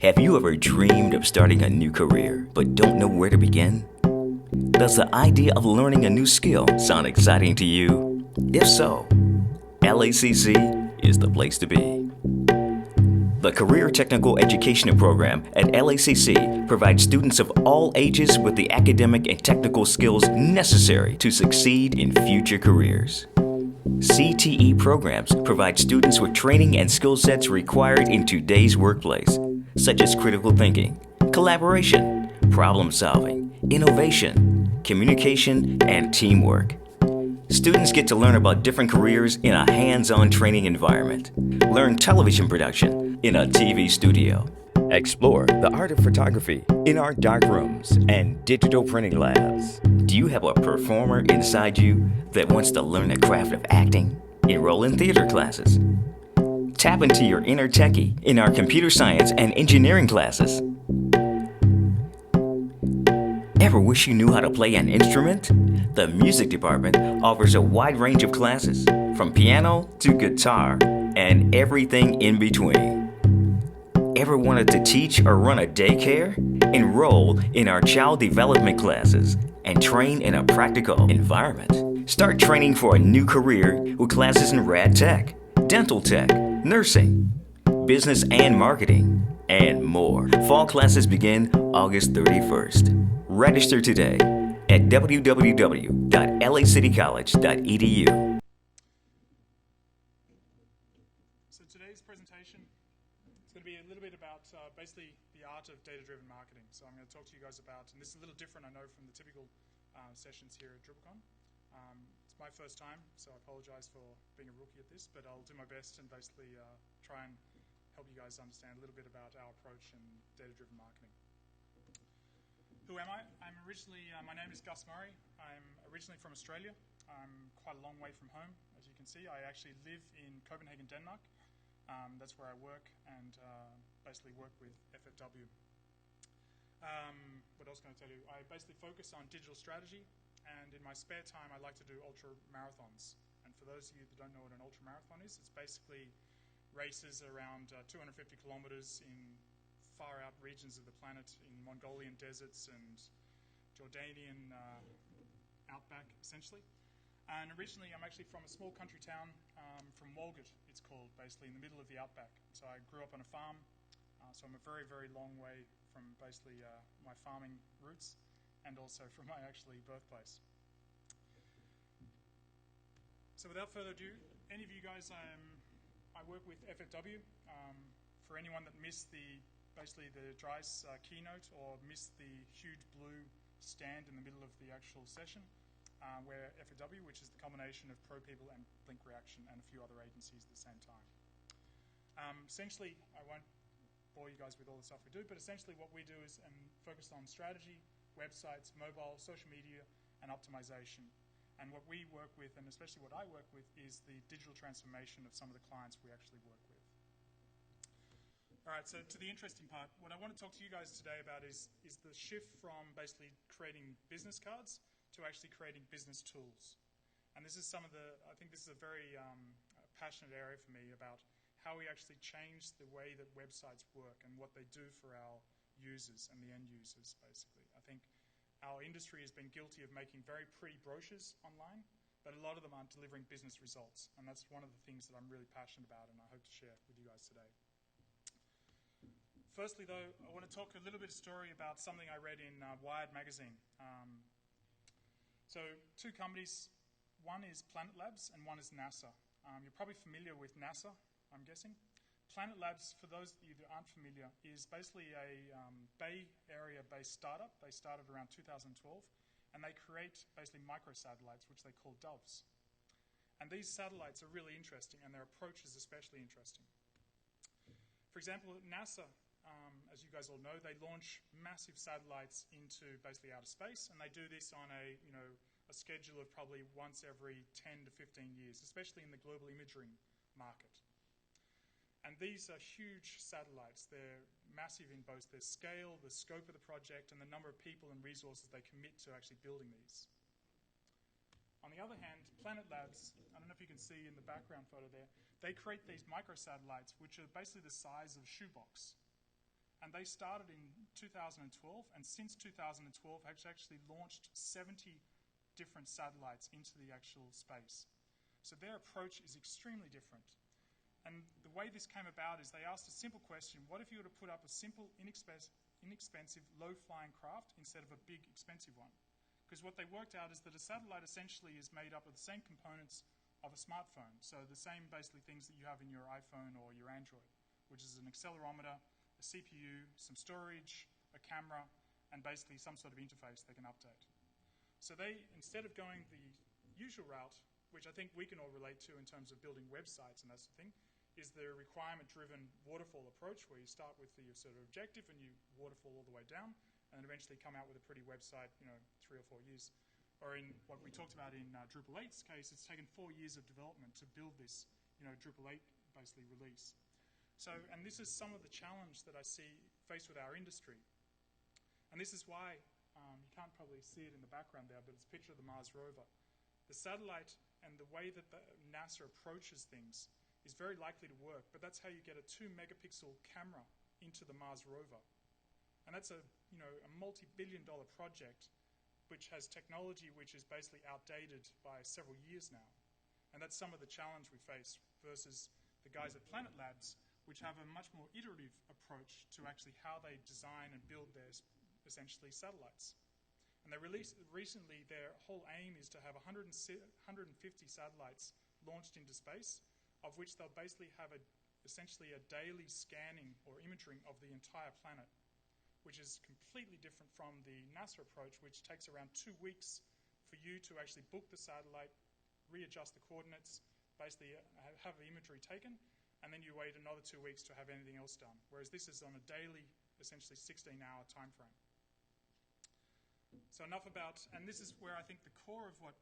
Have you ever dreamed of starting a new career but don't know where to begin? Does the idea of learning a new skill sound exciting to you? If so, LACC is the place to be. The Career Technical Education Program at LACC provides students of all ages with the academic and technical skills necessary to succeed in future careers. CTE programs provide students with training and skill sets required in today's workplace, such as critical thinking, collaboration, problem solving, innovation, communication, and teamwork. Students get to learn about different careers in a hands-on training environment, learn television production in a TV studio, explore the art of photography in our dark rooms and digital printing labs. Do you have a performer inside you that wants to learn the craft of acting? Enroll in theater classes. Tap into your inner techie in our computer science and engineering classes. Ever wish you knew how to play an instrument? The music department offers a wide range of classes, from piano to guitar and everything in between. Ever wanted to teach or run a daycare? Enroll in our child development classes and train in a practical environment. Start training for a new career with classes in rad tech, dental tech, nursing, business and marketing, and more. Fall classes begin August 31st. Register today at www.lacitycollege.edu. So today's presentation is going to be a little bit about basically the art of data-driven marketing. So I'm going to talk to you guys about, and this is a little different, I know, from the typical sessions here at DribbleCon. It's my first time, so I apologize for being a rookie at this, but I'll do my best and basically try and help you guys understand a little bit about our approach in data-driven marketing. Who am I? My name is Gus Murray. I'm originally from Australia. I'm quite a long way from home, as you can see. I actually live in Copenhagen, Denmark. That's where I work and basically work with FFW. What else can I tell you? I basically focus on digital strategy, and in my spare time I like to do ultra marathons. And for those of you that don't know what an ultra marathon is, it's basically races around 250 kilometers in far out regions of the planet, in Mongolian deserts and Jordanian outback, essentially. And originally I'm actually from a small country town from Walgett, it's called, basically in the middle of the outback. So I grew up on a farm, so I'm a very, very long way from basically my farming roots and also from my actually birthplace. So without further ado, any of you guys, I work with FFW. For anyone that missed basically the DRICE keynote or missed the huge blue stand in the middle of the actual session, where FFW, which is the combination of ProPeople and Blink Reaction and a few other agencies at the same time. Essentially, I won't bore you guys with all the stuff we do, but essentially what we do is focused on strategy, websites, mobile, social media, and optimization. And what we work with, and especially what I work with, is the digital transformation of some of the clients we actually work with. All right, so to the interesting part, what I want to talk to you guys today about is the shift from basically creating business cards to actually creating business tools. And this is I think this is a very passionate area for me about how we actually change the way that websites work and what they do for our users and the end users, basically. I think our industry has been guilty of making very pretty brochures online, but a lot of them aren't delivering business results. And that's one of the things that I'm really passionate about and I hope to share with you guys today. Firstly, though, I want to talk a little bit of story about something I read in Wired magazine. So two companies, one is Planet Labs and one is NASA. You're probably familiar with NASA, I'm guessing. Planet Labs, for those of you that aren't familiar, is basically a Bay Area-based startup. They started around 2012, and they create basically microsatellites, which they call doves. And these satellites are really interesting, and their approach is especially interesting. For example, NASA, as you guys all know, they launch massive satellites into basically outer space, and they do this on a schedule of probably once every 10 to 15 years, especially in the global imaging market. And these are huge satellites. They're massive in both their scale, the scope of the project, and the number of people and resources they commit to actually building these. On the other hand, Planet Labs, I don't know if you can see in the background photo there, they create these microsatellites which are basically the size of a shoebox. And they started in 2012, and since 2012 have actually launched 70 different satellites into the actual space. So their approach is extremely different. And the way this came about is they asked a simple question: what if you were to put up a simple, inexpensive, low-flying craft instead of a big, expensive one? Because what they worked out is that a satellite essentially is made up of the same components of a smartphone. So the same basically things that you have in your iPhone or your Android, which is an accelerometer, a CPU, some storage, a camera, and basically some sort of interface they can update. So they, instead of going the usual route, which I think we can all relate to in terms of building websites and that sort of thing, is the requirement-driven waterfall approach, where you start with the sort of objective and you waterfall all the way down, and then eventually come out with a pretty website, 3 or 4 years. Or in what we talked about in Drupal 8's case, it's taken 4 years of development to build this, Drupal 8 basically release. So, and this is some of the challenge that I see faced with our industry. And this is why, you can't probably see it in the background there, but it's a picture of the Mars rover. The satellite and the way that the NASA approaches things is very likely to work, but that's how you get a 2-megapixel camera into the Mars rover. And that's a multi-billion-dollar project which has technology which is basically outdated by several years now. And that's some of the challenge we face versus the guys at Planet Labs, which have a much more iterative approach to actually how they design and build their essentially satellites. And they released recently, their whole aim is to have 150 satellites launched into space, of which they'll basically have essentially a daily scanning or imaging of the entire planet, which is completely different from the NASA approach, which takes around 2 weeks for you to actually book the satellite, readjust the coordinates, basically have the imagery taken, and then you wait another 2 weeks to have anything else done. Whereas this is on a daily, essentially 16-hour time frame. So enough about, and this is where I think the core of what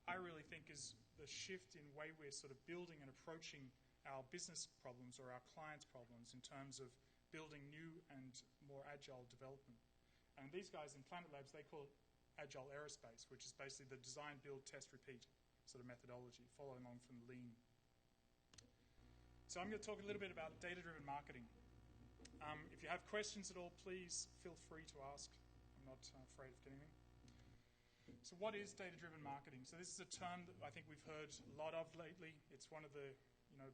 I really think is the shift in way we're sort of building and approaching our business problems or our clients' problems in terms of building new and more agile development. And these guys in Planet Labs, they call it Agile Aerospace, which is basically the design, build, test, repeat sort of methodology, following along from Lean. So I'm going to talk a little bit about data-driven marketing. If you have questions at all, please feel free to ask. I'm not afraid of getting them. So what is data-driven marketing? So this is a term that I think we've heard a lot of lately. It's one of the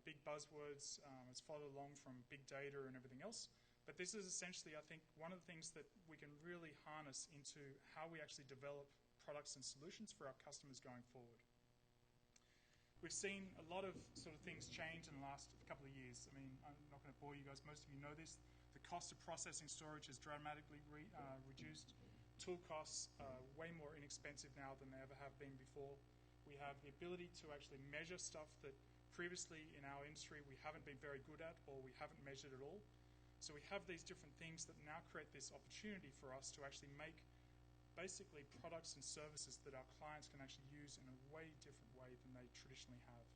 big buzzwords. It's followed along from big data and everything else. But this is essentially, I think, one of the things that we can really harness into how we actually develop products and solutions for our customers going forward. We've seen a lot of sort of things change in the last couple of years. I mean, I'm not going to bore you guys. Most of you know this. The cost of processing storage has dramatically reduced. Tool costs are way more inexpensive now than they ever have been before. We have the ability to actually measure stuff that previously in our industry we haven't been very good at or we haven't measured at all. So we have these different things that now create this opportunity for us to actually make basically products and services that our clients can actually use in a way different way than they traditionally have.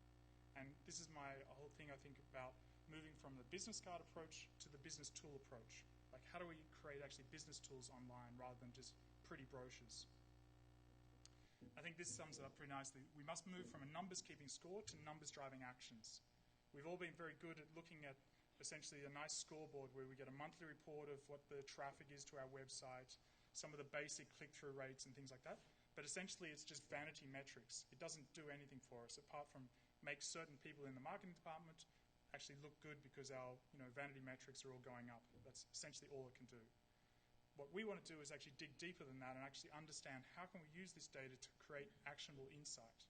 And this is my whole thing, I think, about moving from the business card approach to the business tool approach. Like, how do we create actually business tools online rather than just pretty brochures? I think this sums it up pretty nicely. We must move from a numbers-keeping score to numbers-driving actions. We've all been very good at looking at essentially a nice scoreboard where we get a monthly report of what the traffic is to our website, some of the basic click-through rates and things like that. But essentially, it's just vanity metrics. It doesn't do anything for us apart from make certain people in the marketing department actually look good because our vanity metrics are all going up. That's essentially all it can do. What we want to do is actually dig deeper than that and actually understand how can we use this data to create actionable insight.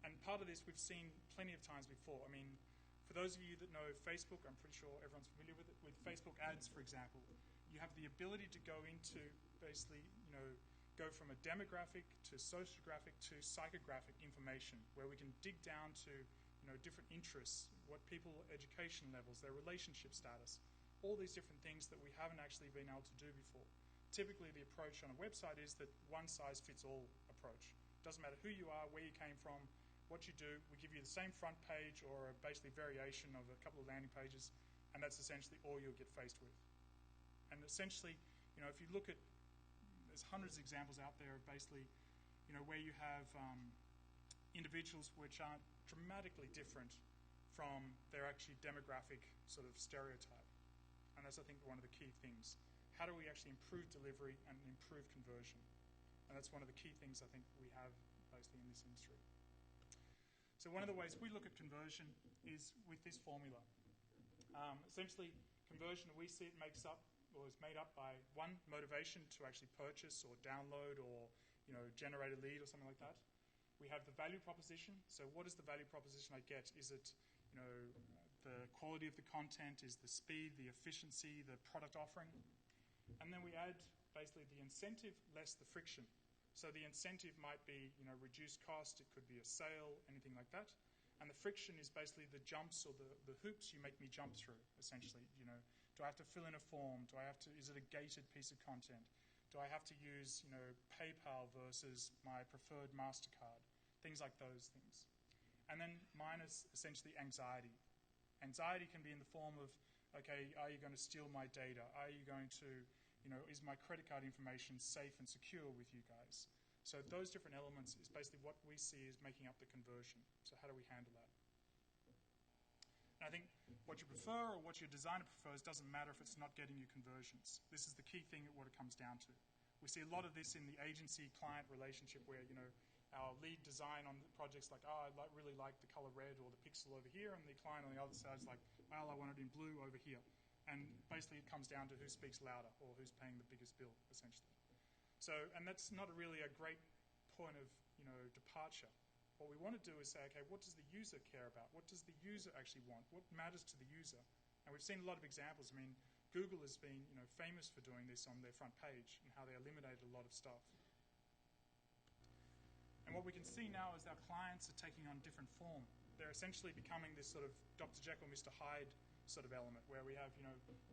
And part of this we've seen plenty of times before. I mean, for those of you that know Facebook, I'm pretty sure everyone's familiar with it. With Facebook ads, for example, you have the ability to go into basically, go from a demographic to sociographic to psychographic information where we can dig down to different interests, what people, education levels, their relationship status, all these different things that we haven't actually been able to do before. Typically, the approach on a website is that one-size-fits-all approach. Doesn't matter who you are, where you came from, what you do. We give you the same front page or basically variation of a couple of landing pages, and that's essentially all you'll get faced with. And essentially, if you look at, there's hundreds of examples out there of basically, where you have individuals which aren't dramatically different from their actually demographic sort of stereotype. And that's, I think, one of the key things. How do we actually improve delivery and improve conversion? And that's one of the key things I think we have basically in this industry. So one of the ways we look at conversion is with this formula. Essentially, conversion, we see it makes up or is made up by one, motivation to actually purchase or download or generate a lead or something like that. We have the value proposition. So what is the value proposition I get? Is it the quality of the content? Is the speed, the efficiency, the product offering? And then we add basically the incentive less the friction. So the incentive might be reduced cost. It could be a sale, anything like that. And the friction is basically the jumps or the hoops you make me jump through, essentially. Do I have to fill in a form? Is it a gated piece of content? Do I have to use, PayPal versus my preferred MasterCard? Things like those things. And then minus essentially anxiety. Anxiety can be in the form of, okay, are you going to steal my data? Are you going to, is my credit card information safe and secure with you guys? So those different elements is basically what we see as making up the conversion. So how do we handle that? And I think what you prefer or what your designer prefers doesn't matter if it's not getting you conversions. This is the key thing at what it comes down to. We see a lot of this in the agency-client relationship where, our lead design on projects like, I really like the color red or the pixel over here, and the client on the other side is like, well, I want it in blue over here. And basically it comes down to who speaks louder or who's paying the biggest bill, essentially. So, and that's not really a great point of, departure. What we want to do is say, okay, what does the user care about? What does the user actually want? What matters to the user? And we've seen a lot of examples. I mean, Google has been, famous for doing this on their front page and how they eliminated a lot of stuff. And what we can see now is our clients are taking on different form. They're essentially becoming this sort of Dr. Jekyll, Mr. Hyde sort of element where we have,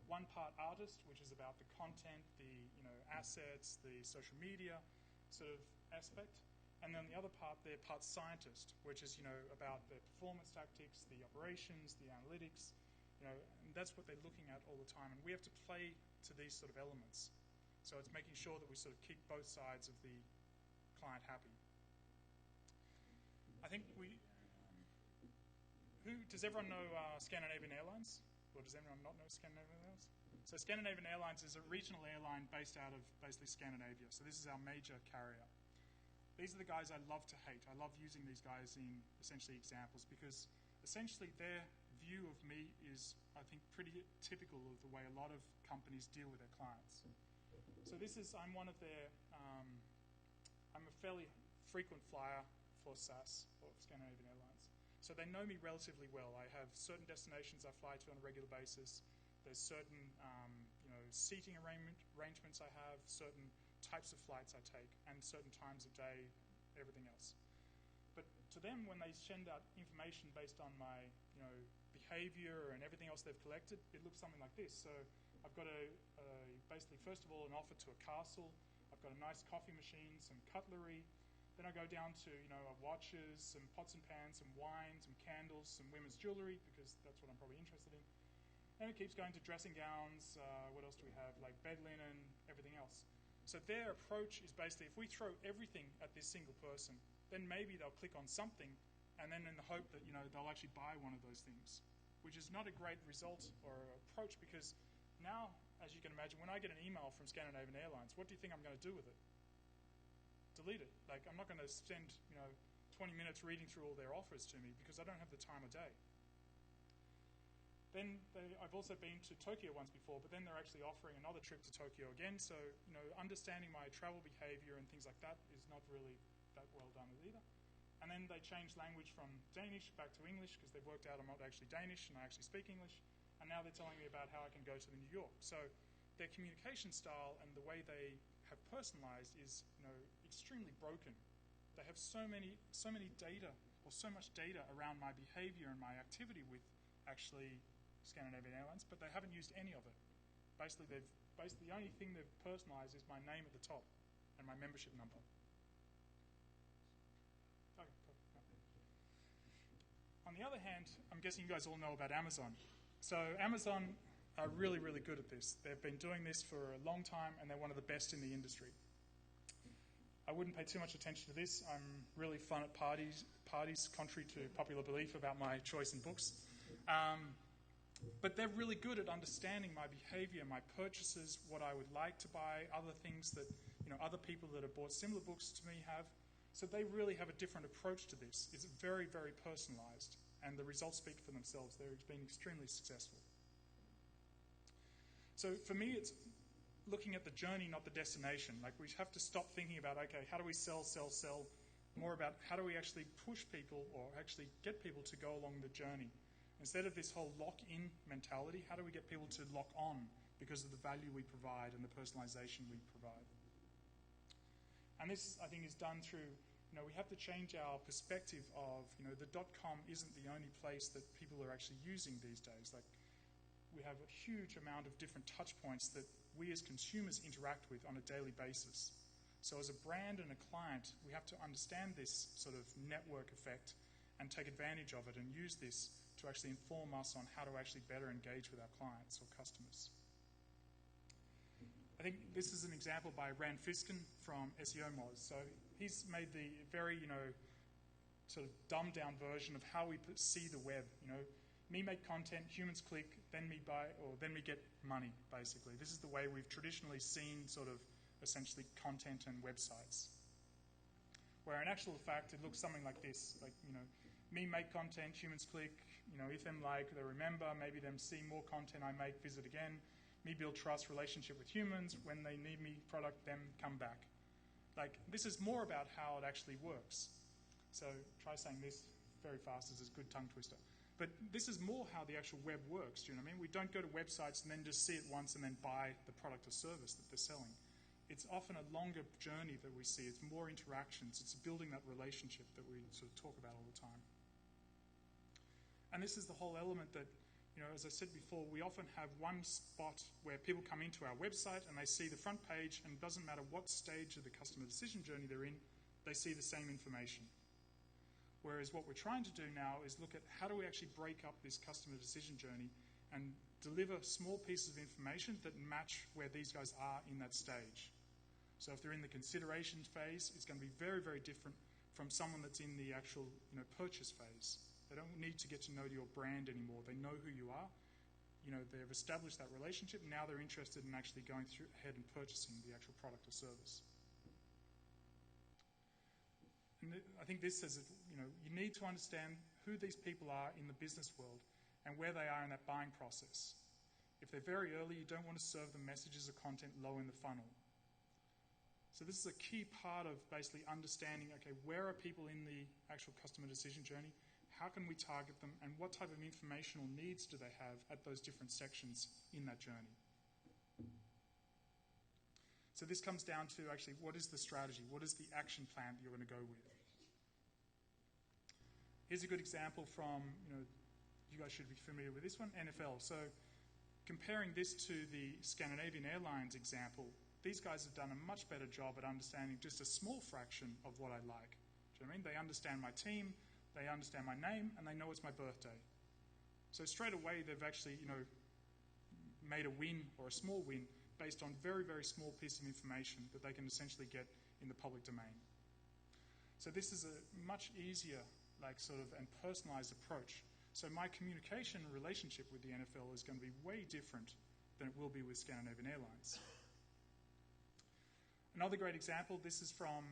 one part artist, which is about the content, the, assets, the social media sort of aspect. And then the other part, they're part scientist, which is, about the performance tactics, the operations, the analytics, and that's what they're looking at all the time. And we have to play to these sort of elements. So it's making sure that we sort of keep both sides of the client happy. I think does everyone know Scandinavian Airlines? Or does anyone not know Scandinavian Airlines? So Scandinavian Airlines is a regional airline based out of basically Scandinavia. So this is our major carrier. These are the guys I love to hate. I love using these guys in essentially examples because essentially their view of me is, I think, pretty typical of the way a lot of companies deal with their clients. So I'm one of their, I'm a fairly frequent flyer for SAS, or Scandinavian Airlines. So they know me relatively well. I have certain destinations I fly to on a regular basis. There's certain seating arrangements I have, certain types of flights I take, and certain times of day, everything else. But to them, when they send out information based on my behavior and everything else they've collected, it looks something like this. So I've got basically, first of all, an offer to a castle. I've got a nice coffee machine, some cutlery. Then I go down to, watches, some pots and pans, some wine, some candles, some women's jewellery, because that's what I'm probably interested in. And it keeps going to dressing gowns. What else do we have? Like bed linen, everything else. So their approach is basically, if we throw everything at this single person, then maybe they'll click on something, and then in the hope that, they'll actually buy one of those things, which is not a great result or approach, because now, as you can imagine, when I get an email from Scandinavian Airlines, what do you think I'm going to do with it? Delete it. Like, I'm not going to spend 20 minutes reading through all their offers to me because I don't have the time of day. Then I've also been to Tokyo once before, but then they're actually offering another trip to Tokyo again. So understanding my travel behaviour and things like that is not really that well done either. And then they changed language from Danish back to English because they've worked out I'm not actually Danish and I actually speak English. And now they're telling me about how I can go to New York. So their communication style and the way they have personalised is extremely broken. They have so many data or so much data around my behaviour and my activity with actually Scandinavian Airlines, but they haven't used any of it. Basically, the only thing they've personalised is my name at the top and my membership number. Okay, cool. On the other hand, I'm guessing you guys all know about Amazon. So Amazon are really, really good at this. They've been doing this for a long time, and they're one of the best in the industry. I wouldn't pay too much attention to this. I'm really fun at parties contrary to popular belief about my choice in books. But they're really good at understanding my behavior, my purchases, what I would like to buy, other things that other people that have bought similar books to me have. So they really have a different approach to this. It's very, very personalized, and the results speak for themselves. They've been extremely successful. So for me, it's looking at the journey, not the destination. Like, we have to stop thinking about, okay, how do we sell, more about how do we actually push people or actually get people to go along the journey. Instead of this whole lock-in mentality, how do we get people to lock on because of the value we provide and the personalization we provide? And this, I think, is done through, we have to change our perspective of, the .com isn't the only place that people are actually using these days. Like, we have a huge amount of different touch points that we as consumers interact with on a daily basis. So as a brand and a client, we have to understand this sort of network effect and take advantage of it and use this to actually inform us on how to actually better engage with our clients or customers. I think this is an example by Rand Fiskin from SEO Moz. So he's made the very, sort of dumbed down version of how we see the web. Me make content, humans click, then me buy, or then we get money, basically. This is the way we've traditionally seen sort of essentially content and websites. Where in actual fact, it looks something like this. Like, me make content, humans click, if them like, they remember, maybe them see more content I make, visit again. Me build trust, relationship with humans. When they need me, product, them come back. Like, this is more about how it actually works. So try saying this very fast. This is a good tongue twister. But this is more how the actual web works. Do you know what I mean? We don't go to websites and then just see it once and then buy the product or service that they're selling. It's often a longer journey that we see. It's more interactions. It's building that relationship that we sort of talk about all the time. And this is the whole element that, as I said before, we often have one spot where people come into our website and they see the front page, and it doesn't matter what stage of the customer decision journey they're in, they see the same information. Whereas what we're trying to do now is look at how do we actually break up this customer decision journey and deliver small pieces of information that match where these guys are in that stage. So if they're in the consideration phase, it's going to be very, very different from someone that's in the actual purchase phase. They don't need to get to know your brand anymore. They know who you are. They've established that relationship. Now they're interested in actually going ahead and purchasing the actual product or service. And I think this says that, you need to understand who these people are in the business world and where they are in that buying process. If they're very early, you don't want to serve them messages or content low in the funnel. So this is a key part of basically understanding, okay, where are people in the actual customer decision journey? How can we target them, and what type of informational needs do they have at those different sections in that journey? So this comes down to actually what is the strategy? What is the action plan that you're going to go with? Here's a good example from, you guys should be familiar with this one, NFL. So comparing this to the Scandinavian Airlines example, these guys have done a much better job at understanding just a small fraction of what I like. Do you know what I mean? They understand my team, they understand my name, and they know it's my birthday. So straight away, they've actually, made a win or a small win based on very, very small piece of information that they can essentially get in the public domain. So this is a much easier, and personalized approach. So my communication and relationship with the NFL is going to be way different than it will be with Scandinavian Airlines. Another great example, this is from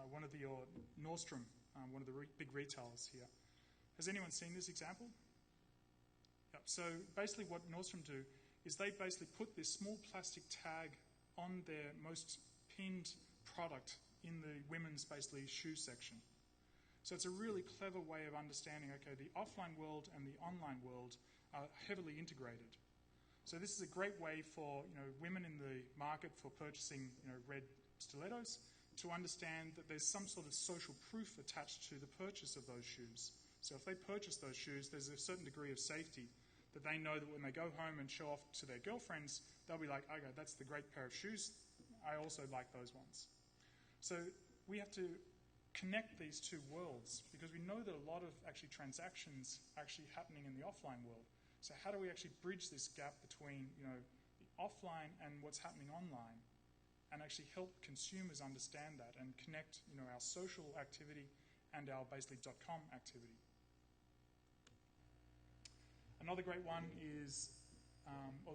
one of your Nordstrom, one of the big retailers here. Has anyone seen this example? Yep. So basically what Nordstrom do is they basically put this small plastic tag on their most pinned product in the women's basically shoe section. So it's a really clever way of understanding, okay, the offline world and the online world are heavily integrated. So this is a great way for women in the market for purchasing red stilettos to understand that there's some sort of social proof attached to the purchase of those shoes. So if they purchase those shoes, there's a certain degree of safety that they know that when they go home and show off to their girlfriends, they'll be like, okay, that's the great pair of shoes. I also like those ones. So we have to connect these two worlds because we know that a lot of actually transactions actually happening in the offline world. So how do we actually bridge this gap between the offline and what's happening online, and actually help consumers understand that and connect our social activity and our basically .com activity. Another great one is,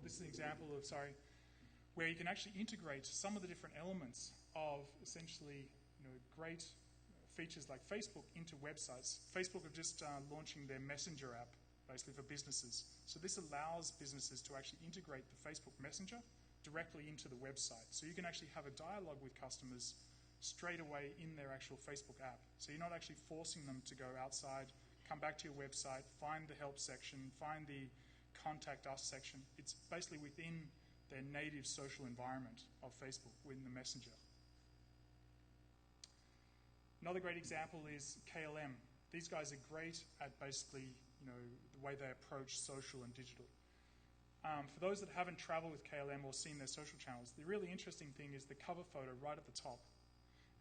this is an example of, where you can actually integrate some of the different elements of essentially, great features like Facebook into websites. Facebook are just launching their Messenger app, basically for businesses. So this allows businesses to actually integrate the Facebook Messenger directly into the website. So you can actually have a dialogue with customers straight away in their actual Facebook app. So you're not actually forcing them to go outside, come back to your website, find the help section, find the contact us section. It's basically within their native social environment of Facebook within the Messenger. Another great example is KLM. These guys are great at basically, the way they approach social and digital. For those that haven't traveled with KLM or seen their social channels, the really interesting thing is the cover photo right at the top.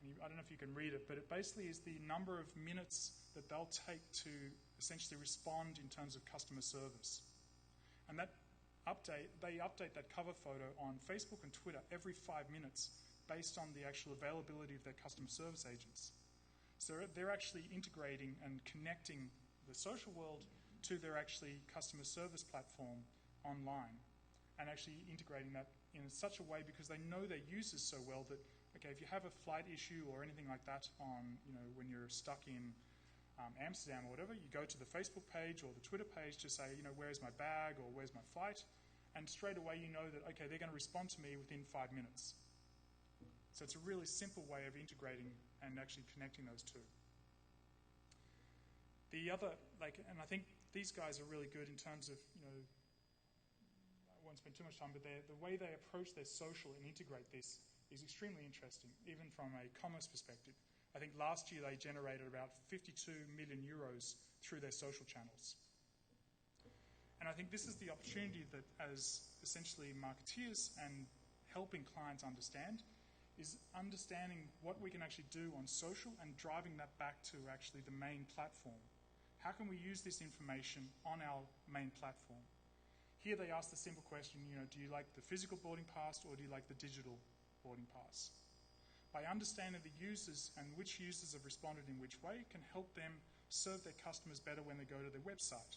And I don't know if you can read it, but it basically is the number of minutes that they'll take to essentially respond in terms of customer service. And they update that cover photo on Facebook and Twitter every 5 minutes based on the actual availability of their customer service agents. So they're actually integrating and connecting the social world to their actually customer service platform online, and actually integrating that in such a way because they know their users so well that, okay, if you have a flight issue or anything like that on, when you're stuck in Amsterdam or whatever, you go to the Facebook page or the Twitter page to say, where's my bag or where's my flight, and straight away you know that, okay, they're going to respond to me within 5 minutes. So it's a really simple way of integrating and actually connecting those two. The other, and I think these guys are really good in terms of, I won't spend too much time, but the way they approach their social and integrate this is extremely interesting, even from a commerce perspective. I think last year they generated about 52 million euros through their social channels. And I think this is the opportunity that, as essentially marketeers and helping clients understand, is understanding what we can actually do on social and driving that back to actually the main platform. How can we use this information on our main platform? Here they ask the simple question, do you like the physical boarding pass or do you like the digital boarding pass? By understanding the users and which users have responded in which way can help them serve their customers better when they go to their website.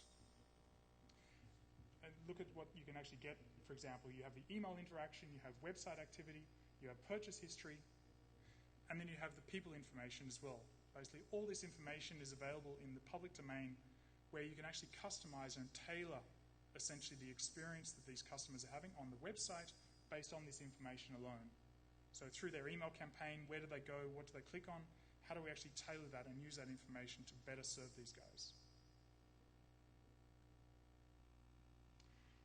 And look at what you can actually get. For example, you have the email interaction, you have website activity, you have purchase history, and then you have the people information as well. Basically, all this information is available in the public domain where you can actually customize and tailor essentially the experience that these customers are having on the website based on this information alone. So through their email campaign, where do they go, what do they click on, how do we actually tailor that and use that information to better serve these guys?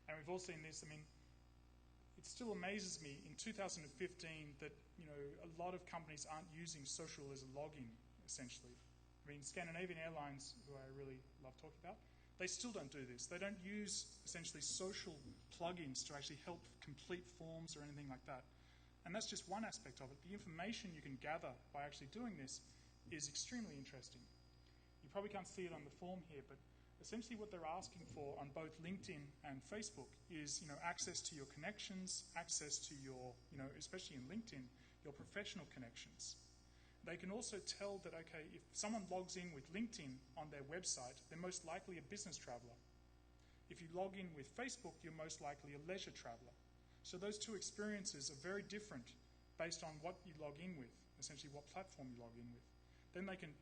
And we've all seen this. It still amazes me in 2015 that a lot of companies aren't using social as a login, essentially. Scandinavian Airlines, who I really love talking about, they still don't do this. They don't use essentially social plugins to actually help complete forms or anything like that. And that's just one aspect of it. The information you can gather by actually doing this is extremely interesting. You probably can't see it on the form here, but essentially what they're asking for on both LinkedIn and Facebook is, access to your connections, access to your, especially in LinkedIn, your professional connections. They can also tell that, okay, if someone logs in with LinkedIn on their website, they're most likely a business traveler. If you log in with Facebook, you're most likely a leisure traveler. So those two experiences are very different based on what you log in with, essentially what platform you log in with. Then they can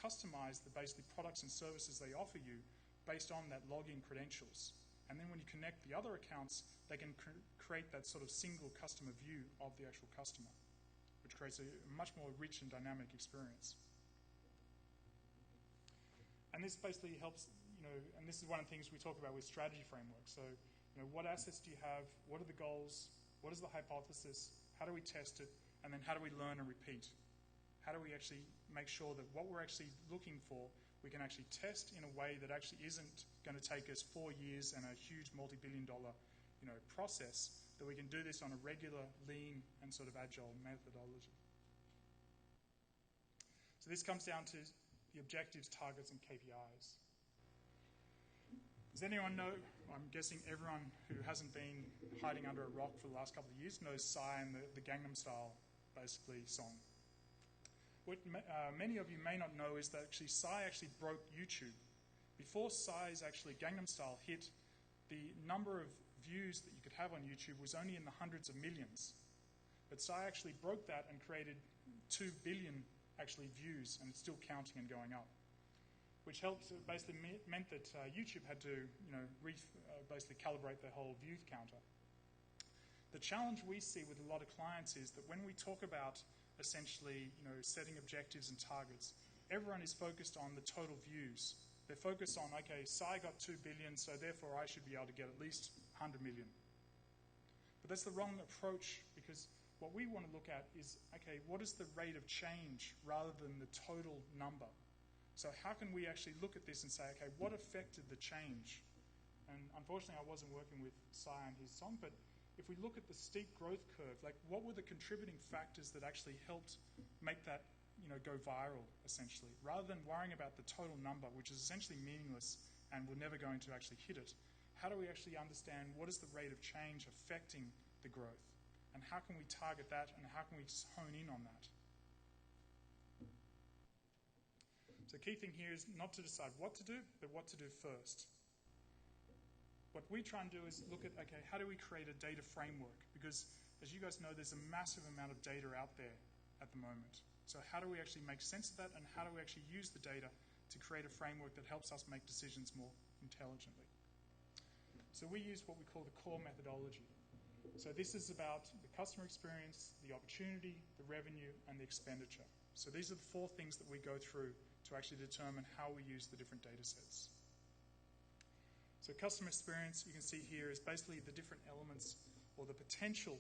customize the basically products and services they offer you based on that login credentials. And then when you connect the other accounts, they can create that sort of single customer view of the actual customer, which creates a much more rich and dynamic experience. And this basically helps, and this is one of the things we talk about with strategy frameworks. So, what assets do you have? What are the goals? What is the hypothesis? How do we test it? And then how do we learn and repeat? How do we actually make sure that what we're actually looking for, we can actually test in a way that actually isn't going to take us 4 years and a huge multi-billion-dollar, process, that we can do this on a regular, lean, and sort of agile methodology. So this comes down to the objectives, targets, and KPIs. Does anyone know, I'm guessing everyone who hasn't been hiding under a rock for the last couple of years knows Psy and the Gangnam Style, basically, song. What many of you may not know is that Psy actually broke YouTube. Before Psy's actually Gangnam Style hit, the number of views that you could have on YouTube was only in the hundreds of millions. But Sai actually broke that and created 2 billion actually views, and it's still counting and going up, which helped basically meant that YouTube had to basically calibrate their whole view counter. The challenge we see with a lot of clients is that when we talk about essentially setting objectives and targets, everyone is focused on the total views. They're focused on, okay, Sai got 2 billion, so therefore I should be able to get at least 100 million. But that's the wrong approach, because what we want to look at is, okay, what is the rate of change rather than the total number? So how can we actually look at this and say, okay, what affected the change? And unfortunately, I wasn't working with Sai and his song, but if we look at the steep growth curve, like what were the contributing factors that actually helped make that go viral, essentially, rather than worrying about the total number, which is essentially meaningless and we're never going to actually hit it. How do we actually understand what is the rate of change affecting the growth? And how can we target that, and how can we hone in on that? So the key thing here is not to decide what to do, but what to do first. What we try and do is look at, okay, how do we create a data framework? Because, as you guys know, there's a massive amount of data out there at the moment. So how do we actually make sense of that, and how do we actually use the data to create a framework that helps us make decisions more intelligently? So we use what we call the core methodology. So this is about the customer experience, the opportunity, the revenue, and the expenditure. So these are the 4 things that we go through to actually determine how we use the different data sets. So customer experience, you can see here, is basically the different elements or the potential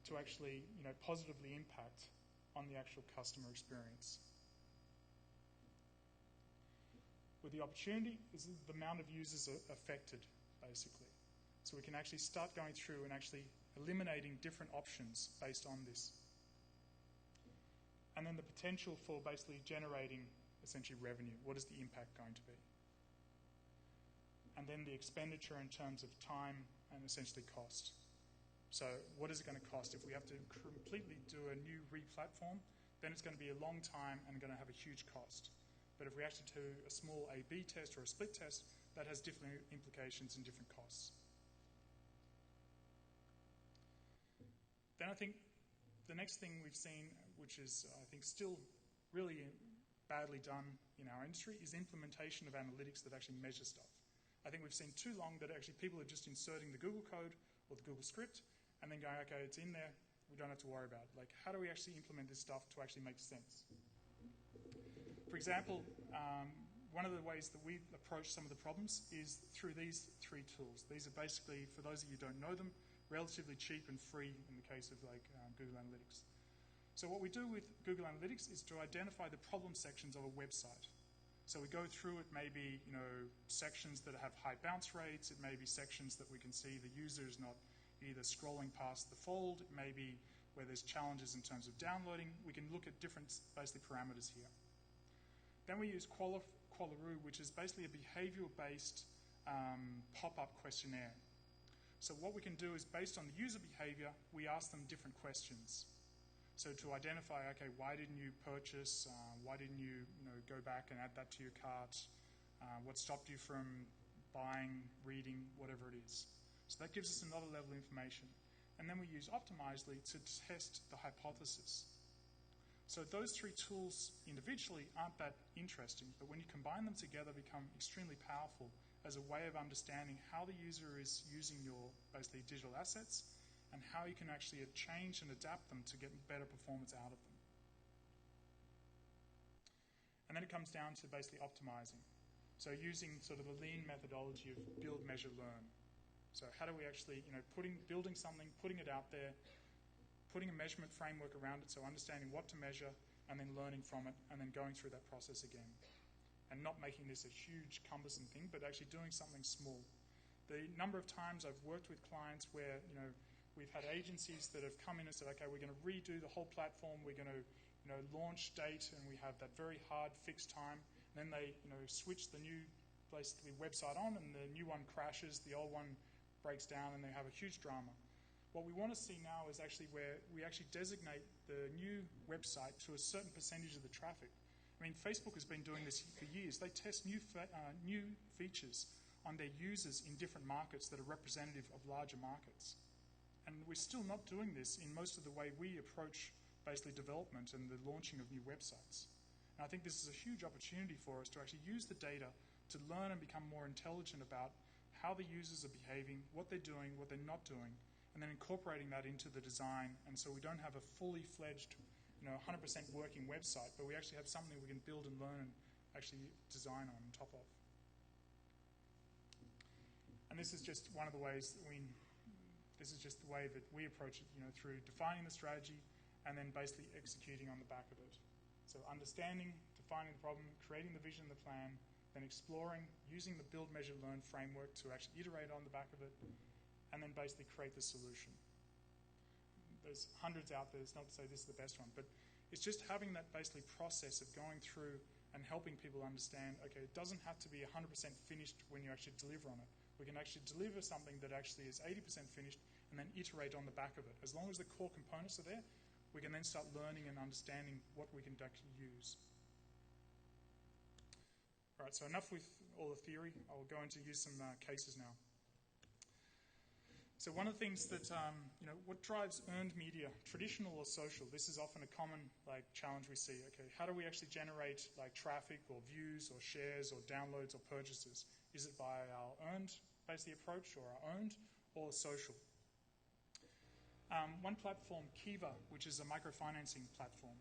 to actually positively impact on the actual customer experience. With the opportunity is the amount of users affected, basically. So we can actually start going through and actually eliminating different options based on this. And then the potential for basically generating essentially revenue. What is the impact going to be? And then the expenditure in terms of time and essentially cost. So what is it going to cost? If we have to completely do a new re-platform, then it's going to be a long time and going to have a huge cost. But if we actually do a small A/B test or a split test, that has different implications and different costs. Then I think the next thing we've seen, which is I think still really badly done in our industry, is implementation of analytics that actually measure stuff. I think we've seen too long that actually people are just inserting the Google code or the Google script and then going, okay, it's in there, we don't have to worry about it. Like, how do we actually implement this stuff to actually make sense? For example, one of the ways that we approach some of the problems is through these 3 tools. These are basically, for those of you who don't know them, relatively cheap and free in the case of Google Analytics. So what we do with Google Analytics is to identify the problem sections of a website. So we go through it, maybe sections that have high bounce rates. It may be sections that we can see the user is not either scrolling past the fold. It may be where there's challenges in terms of downloading. We can look at different basically parameters here. Then we use Qualaroo, which is basically a behavioral-based pop-up questionnaire. So what we can do is, based on the user behavior, we ask them different questions. So to identify, okay, why didn't you purchase? Why didn't you, go back and add that to your cart? What stopped you from buying, reading, whatever it is? So that gives us another level of information. And then we use Optimizely to test the hypothesis. So those 3 tools individually aren't that interesting, but when you combine them together, become extremely powerful as a way of understanding how the user is using your basically digital assets and how you can actually change and adapt them to get better performance out of them. And then it comes down to basically optimizing. So using sort of a lean methodology of build, measure, learn. So how do we actually, building something, putting it out there, putting a measurement framework around it, so understanding what to measure, and then learning from it, and then going through that process again. And not making this a huge, cumbersome thing, but actually doing something small. The number of times I've worked with clients where, we've had agencies that have come in and said, okay, we're going to redo the whole platform, we're going to, launch date, and we have that very hard fixed time. And then they, switch the new basically website on, and the new one crashes, the old one breaks down, and they have a huge drama. What we want to see now is actually where we actually designate the new website to a certain percentage of the traffic. I mean, Facebook has been doing this for years. They test new features on their users in different markets that are representative of larger markets. And we're still not doing this in most of the way we approach basically development and the launching of new websites. And I think this is a huge opportunity for us to actually use the data to learn and become more intelligent about how the users are behaving, what they're doing, what they're not doing, and then incorporating that into the design. And so we don't have a fully fledged, 100% working website, but we actually have something we can build and learn and actually design on top of. And this is just one of the ways that this is just the way that we approach it, through defining the strategy and then basically executing on the back of it. So understanding, defining the problem, creating the vision, the plan, then exploring, using the build, measure, learn framework to actually iterate on the back of it, and then basically create the solution. There's hundreds out there. It's not to say this is the best one, but it's just having that basically process of going through and helping people understand, okay, it doesn't have to be 100% finished when you actually deliver on it. We can actually deliver something that actually is 80% finished and then iterate on the back of it. As long as the core components are there, we can then start learning and understanding what we can actually use. All right, so enough with all the theory. I'll go into use some cases now. So one of the things that, what drives earned media, traditional or social? This is often a common challenge we see. Okay, how do we actually generate traffic or views or shares or downloads or purchases? Is it by our earned basically approach or our owned or social? One platform, Kiva, which is a microfinancing platform,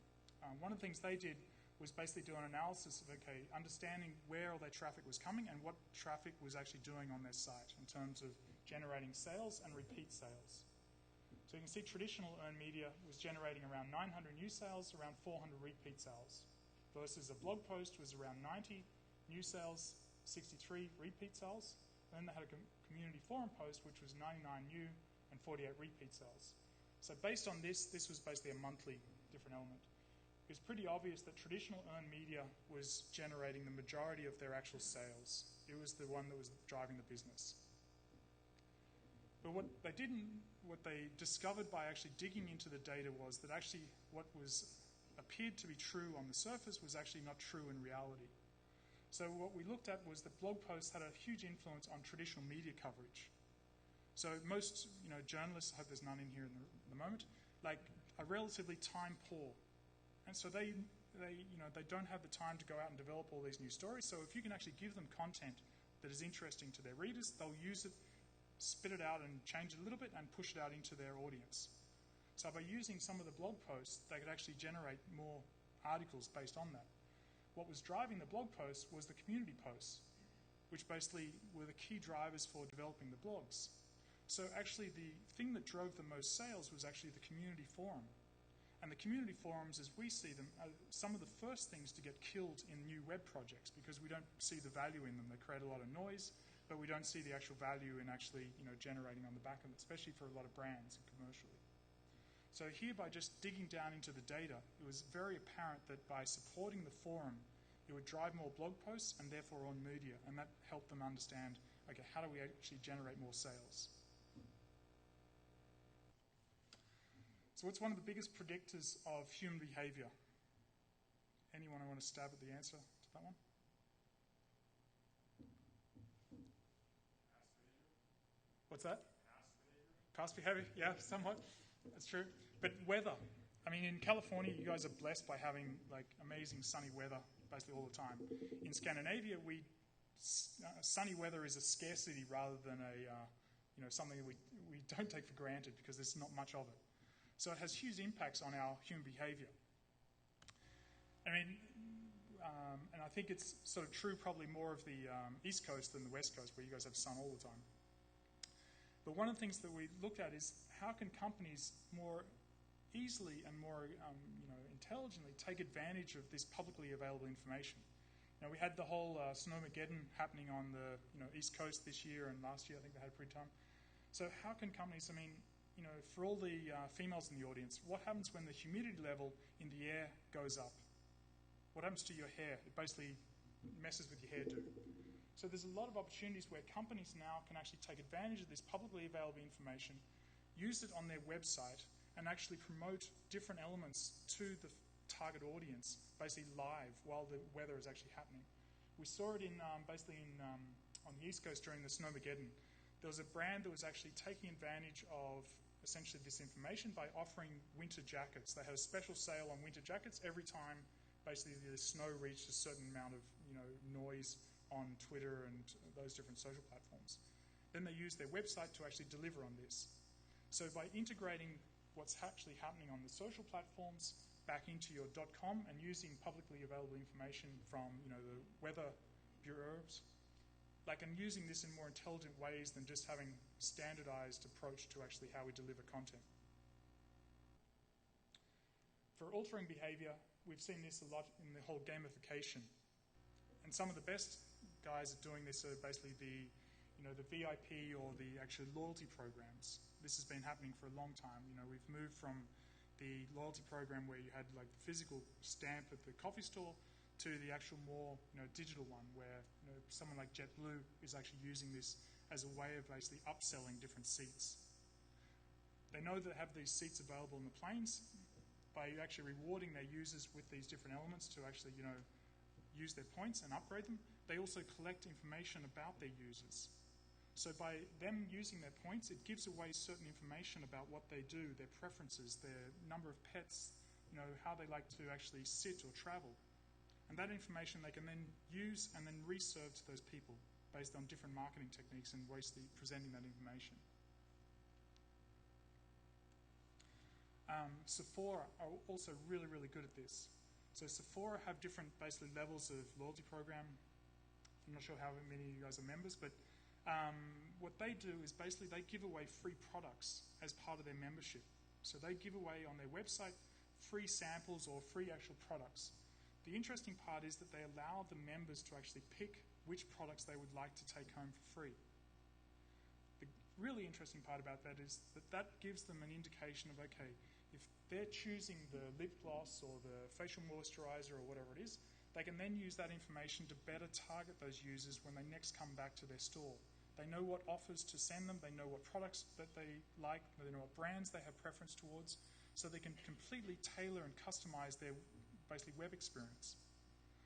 one of the things they did was basically do an analysis of, okay, understanding where all their traffic was coming and what traffic was actually doing on their site in terms of generating sales and repeat sales. So you can see traditional earned media was generating around 900 new sales, around 400 repeat sales, versus a blog post was around 90 new sales, 63 repeat sales. And then they had a community forum post, which was 99 new and 48 repeat sales. So based on this was basically a monthly different element. It was pretty obvious that traditional earned media was generating the majority of their actual sales. It was the one that was driving the business. But what they discovered by actually digging into the data was that actually what appeared to be true on the surface was actually not true in reality. So what we looked at was that blog posts had a huge influence on traditional media coverage. So most journalists, I hope there's none in here in the moment, are relatively time poor. And so they don't have the time to go out and develop all these new stories. So if you can actually give them content that is interesting to their readers, they'll use it, spit it out and change it a little bit and push it out into their audience. So by using some of the blog posts, they could actually generate more articles based on that. What was driving the blog posts was the community posts, which basically were the key drivers for developing the blogs. So actually the thing that drove the most sales was actually the community forum. And the community forums, as we see them, are some of the first things to get killed in new web projects because we don't see the value in them. They create a lot of noise, but we don't see the actual value in actually generating on the back of it, especially for a lot of brands and commercially. So here, by just digging down into the data, it was very apparent that by supporting the forum, it would drive more blog posts and therefore on media, and that helped them understand, okay, how do we actually generate more sales? So what's one of the biggest predictors of human behavior? Anyone want to stab at the answer to that one? What's that? Past behavior? Yeah, somewhat. That's true. But weather. I mean, in California, you guys are blessed by having amazing sunny weather basically all the time. In Scandinavia, sunny weather is a scarcity rather than something that we don't take for granted because there's not much of it. So it has huge impacts on our human behavior. I mean, and I think it's sort of true probably more of the East Coast than the West Coast, where you guys have sun all the time. But one of the things that we looked at is how can companies more easily and more intelligently take advantage of this publicly available information. Now, we had the whole Snowmageddon happening on the East Coast this year, and last year I think they had a pretty time. So how can companies, for all the females in the audience, what happens when the humidity level in the air goes up? What happens to your hair? It basically messes with your hairdo. So there's a lot of opportunities where companies now can actually take advantage of this publicly available information, use it on their website, and actually promote different elements to the target audience, basically live while the weather is actually happening. We saw it in on the East Coast during the Snowmageddon, there was a brand that was actually taking advantage of essentially this information by offering winter jackets. They had a special sale on winter jackets every time basically the snow reached a certain amount of noise on Twitter and those different social platforms. Then they used their website to actually deliver on this. So by integrating what's actually happening on the social platforms back into your .com and using publicly available information from the weather bureaus, and using this in more intelligent ways than just having standardized approach to actually how we deliver content. For altering behavior, we've seen this a lot in the whole gamification. And some of the best guys at doing this are basically the VIP or the actual loyalty programs. This has been happening for a long time. We've moved from the loyalty program where you had the physical stamp at the coffee store to the actual more digital one where someone like JetBlue is actually using this as a way of basically upselling different seats. They know that have these seats available in the planes by actually rewarding their users with these different elements to actually use their points and upgrade them. They also collect information about their users. So by them using their points, it gives away certain information about what they do, their preferences, their number of pets, how they like to actually sit or travel. And that information they can then use and then reserve to those people based on different marketing techniques and ways of presenting that information. Sephora are also really, really good at this. So Sephora have different basically levels of loyalty program. I'm not sure how many of you guys are members, but what they do is basically they give away free products as part of their membership. So they give away on their website free samples or free actual products. The interesting part is that they allow the members to actually pick which products they would like to take home for free. The really interesting part about that is that gives them an indication of, okay, if they're choosing the lip gloss or the facial moisturizer or whatever it is, they can then use that information to better target those users when they next come back to their store. They know what offers to send them, they know what products that they like, they know what brands they have preference towards, so they can completely tailor and customize their basically web experience.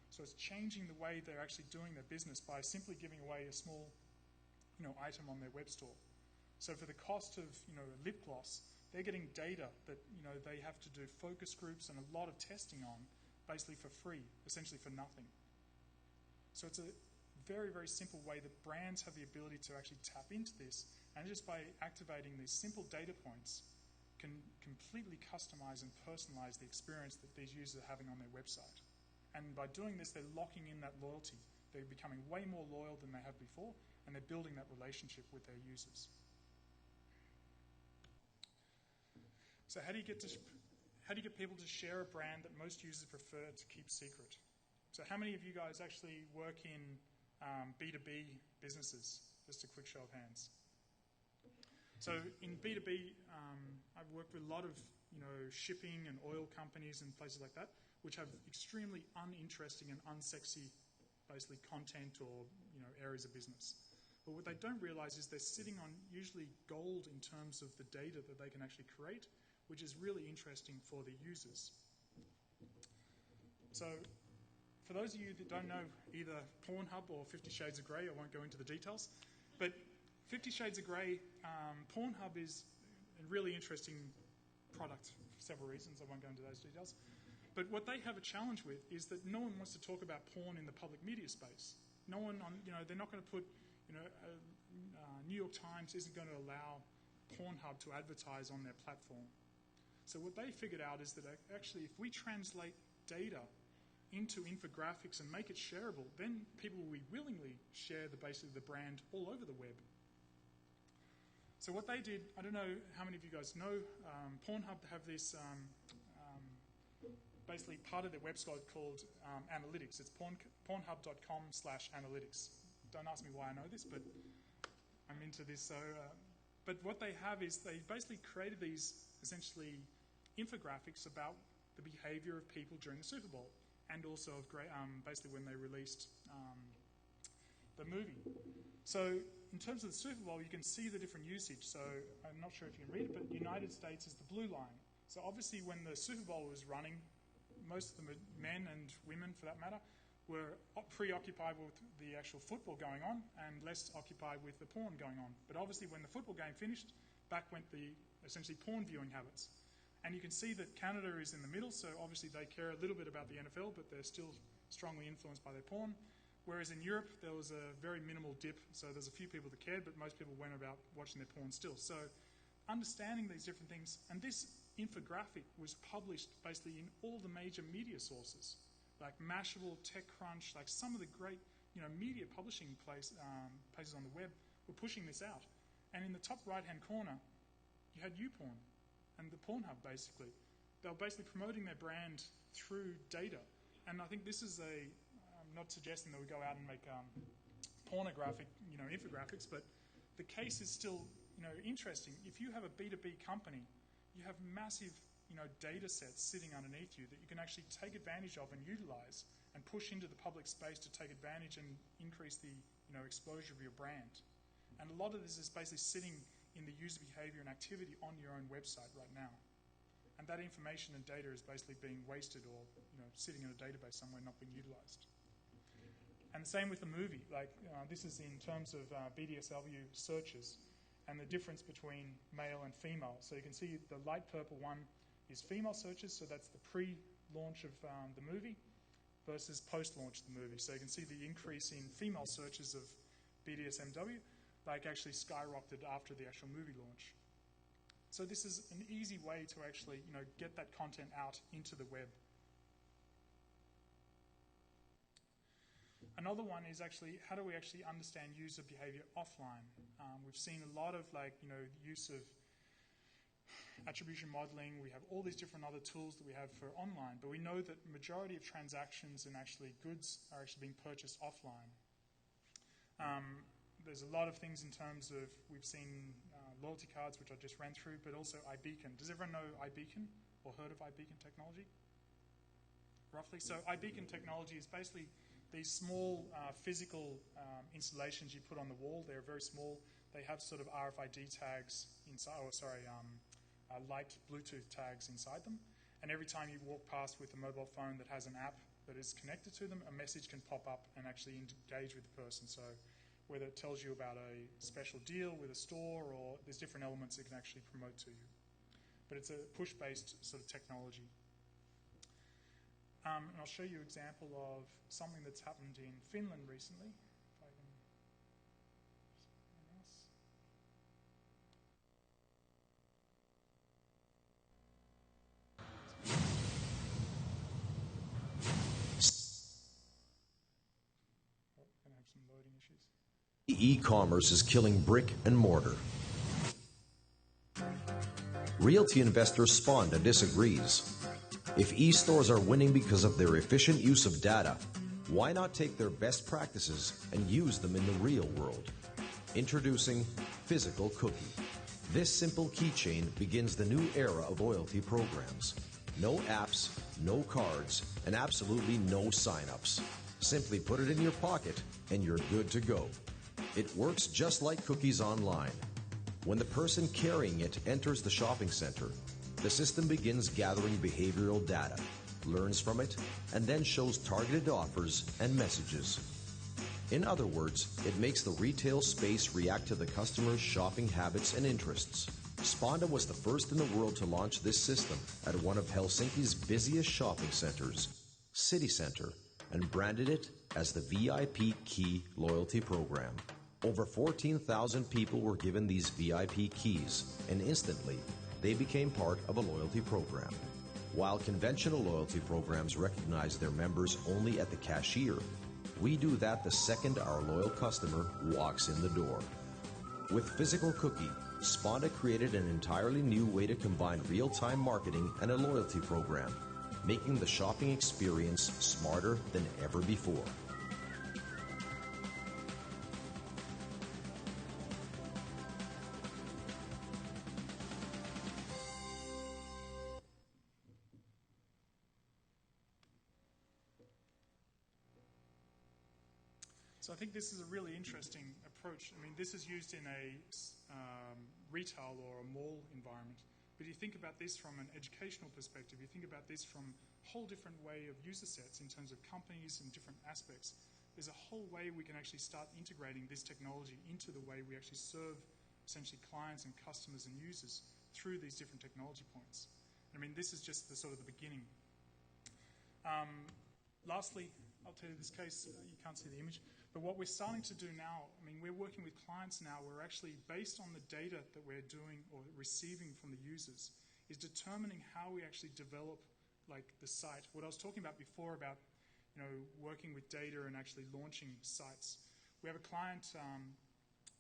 So it's changing the way they're actually doing their business by simply giving away a small item on their web store. So for the cost of a lip gloss, they're getting data that they have to do focus groups and a lot of testing on basically for free, essentially for nothing. So it's a very, very simple way that brands have the ability to actually tap into this, and just by activating these simple data points can completely customize and personalize the experience that these users are having on their website. And by doing this, they're locking in that loyalty. They're becoming way more loyal than they have before, and they're building that relationship with their users. So how do you get people to share a brand that most users prefer to keep secret? So how many of you guys actually work in B2B businesses? Just a quick show of hands. So in B2B, I've worked with a lot of shipping and oil companies and places like that, which have extremely uninteresting and unsexy, basically content or areas of business. But what they don't realize is they're sitting on usually gold in terms of the data that they can actually create, which is really interesting for the users. So for those of you that don't know either Pornhub or 50 Shades of Grey, I won't go into the details, but 50 Shades of Grey, Pornhub is a really interesting product for several reasons. I won't go into those details. But what they have a challenge with is that no one wants to talk about porn in the public media space. No one, they're not going to put, New York Times isn't going to allow Pornhub to advertise on their platform. So what they figured out is that actually if we translate data into infographics and make it shareable, then people will willingly share basically the brand all over the web. So what they did, I don't know how many of you guys know, Pornhub have this basically part of their website called analytics. It's pornhub.com/analytics. Don't ask me why I know this, but I'm into this. So, but what they have is they basically created these essentially infographics about the behavior of people during the Super Bowl, and also of basically when they released the movie. So in terms of the Super Bowl, you can see the different usage. So I'm not sure if you can read it, but United States is the blue line. So obviously when the Super Bowl was running, most of the men and women, for that matter, were preoccupied with the actual football going on and less occupied with the porn going on. But obviously when the football game finished, back went the essentially porn viewing habits. And you can see that Canada is in the middle, so obviously they care a little bit about the NFL, but they're still strongly influenced by their porn. Whereas in Europe, there was a very minimal dip, so there's a few people that cared, but most people went about watching their porn still. So understanding these different things, and this infographic was published basically in all the major media sources, like Mashable, TechCrunch, like some of the great media publishing places on the web were pushing this out. And in the top right-hand corner, you had YouPorn and the Pornhub, basically. They were basically promoting their brand through data. And I think this is I'm not suggesting that we go out and make pornographic, infographics, but the case is still, interesting. If you have a B2B company, you have massive, data sets sitting underneath you that you can actually take advantage of and utilize and push into the public space to take advantage and increase the, exposure of your brand. And a lot of this is basically sitting in the user behavior and activity on your own website right now. And that information and data is basically being wasted or sitting in a database somewhere not being utilized. And the same with the movie. This is in terms of BDSW searches and the difference between male and female. So you can see the light purple one is female searches, so that's the pre-launch of the movie versus post-launch of the movie. So you can see the increase in female searches of BDSMW actually skyrocketed after the actual movie launch. So this is an easy way to actually, get that content out into the web. Another one is actually, how do we actually understand user behavior offline? We've seen a lot of use of attribution modeling. We have all these different other tools that we have for online, but we know that the majority of transactions and actually goods are actually being purchased offline. There's a lot of things in terms of, we've seen loyalty cards, which I just ran through, but also iBeacon. Does everyone know iBeacon or heard of iBeacon technology? Roughly. So iBeacon technology is basically these small physical installations you put on the wall. They're very small. They have sort of RFID tags inside, light Bluetooth tags inside them. And every time you walk past with a mobile phone that has an app that is connected to them, a message can pop up and actually engage with the person. So whether it tells you about a special deal with a store, or there's different elements it can actually promote to you. But it's a push-based sort of technology. And I'll show you an example of something that's happened in Finland recently. If I can... Oh, gonna have some loading issues. E-commerce is killing brick and mortar. Realty investor Sponda disagrees. If e-stores are winning because of their efficient use of data, why not take their best practices and use them in the real world? Introducing Physical Cookie. This simple keychain begins the new era of loyalty programs. No apps, no cards, and absolutely no sign-ups. Simply put it in your pocket and you're good to go. It works just like cookies online. When the person carrying it enters the shopping center, the system begins gathering behavioral data, learns from it, and then shows targeted offers and messages. In other words, it makes the retail space react to the customer's shopping habits and interests. Sponda was the first in the world to launch this system at one of Helsinki's busiest shopping centers, City Center, and branded it as the VIP Key loyalty program. Over 14,000 people were given these VIP keys, and instantly, they became part of a loyalty program. While conventional loyalty programs recognize their members only at the cashier, we do that the second our loyal customer walks in the door. With Physical Cookie, Sponda created an entirely new way to combine real-time marketing and a loyalty program, making the shopping experience smarter than ever before. So I think this is a really interesting approach. I mean, this is used in a retail or a mall environment. But you think about this from an educational perspective, you think about this from a whole different way of user sets in terms of companies and different aspects. There's a whole way we can actually start integrating this technology into the way we actually serve essentially clients and customers and users through these different technology points. I mean, this is just the sort of the beginning. Lastly, I'll tell you this case, you can't see the image, but what we're starting to do now, I mean, we're working with clients now, we're actually, based on the data that we're doing or receiving from the users, is determining how we actually develop like the site. What I was talking about before about, you know, working with data and actually launching sites. We have a client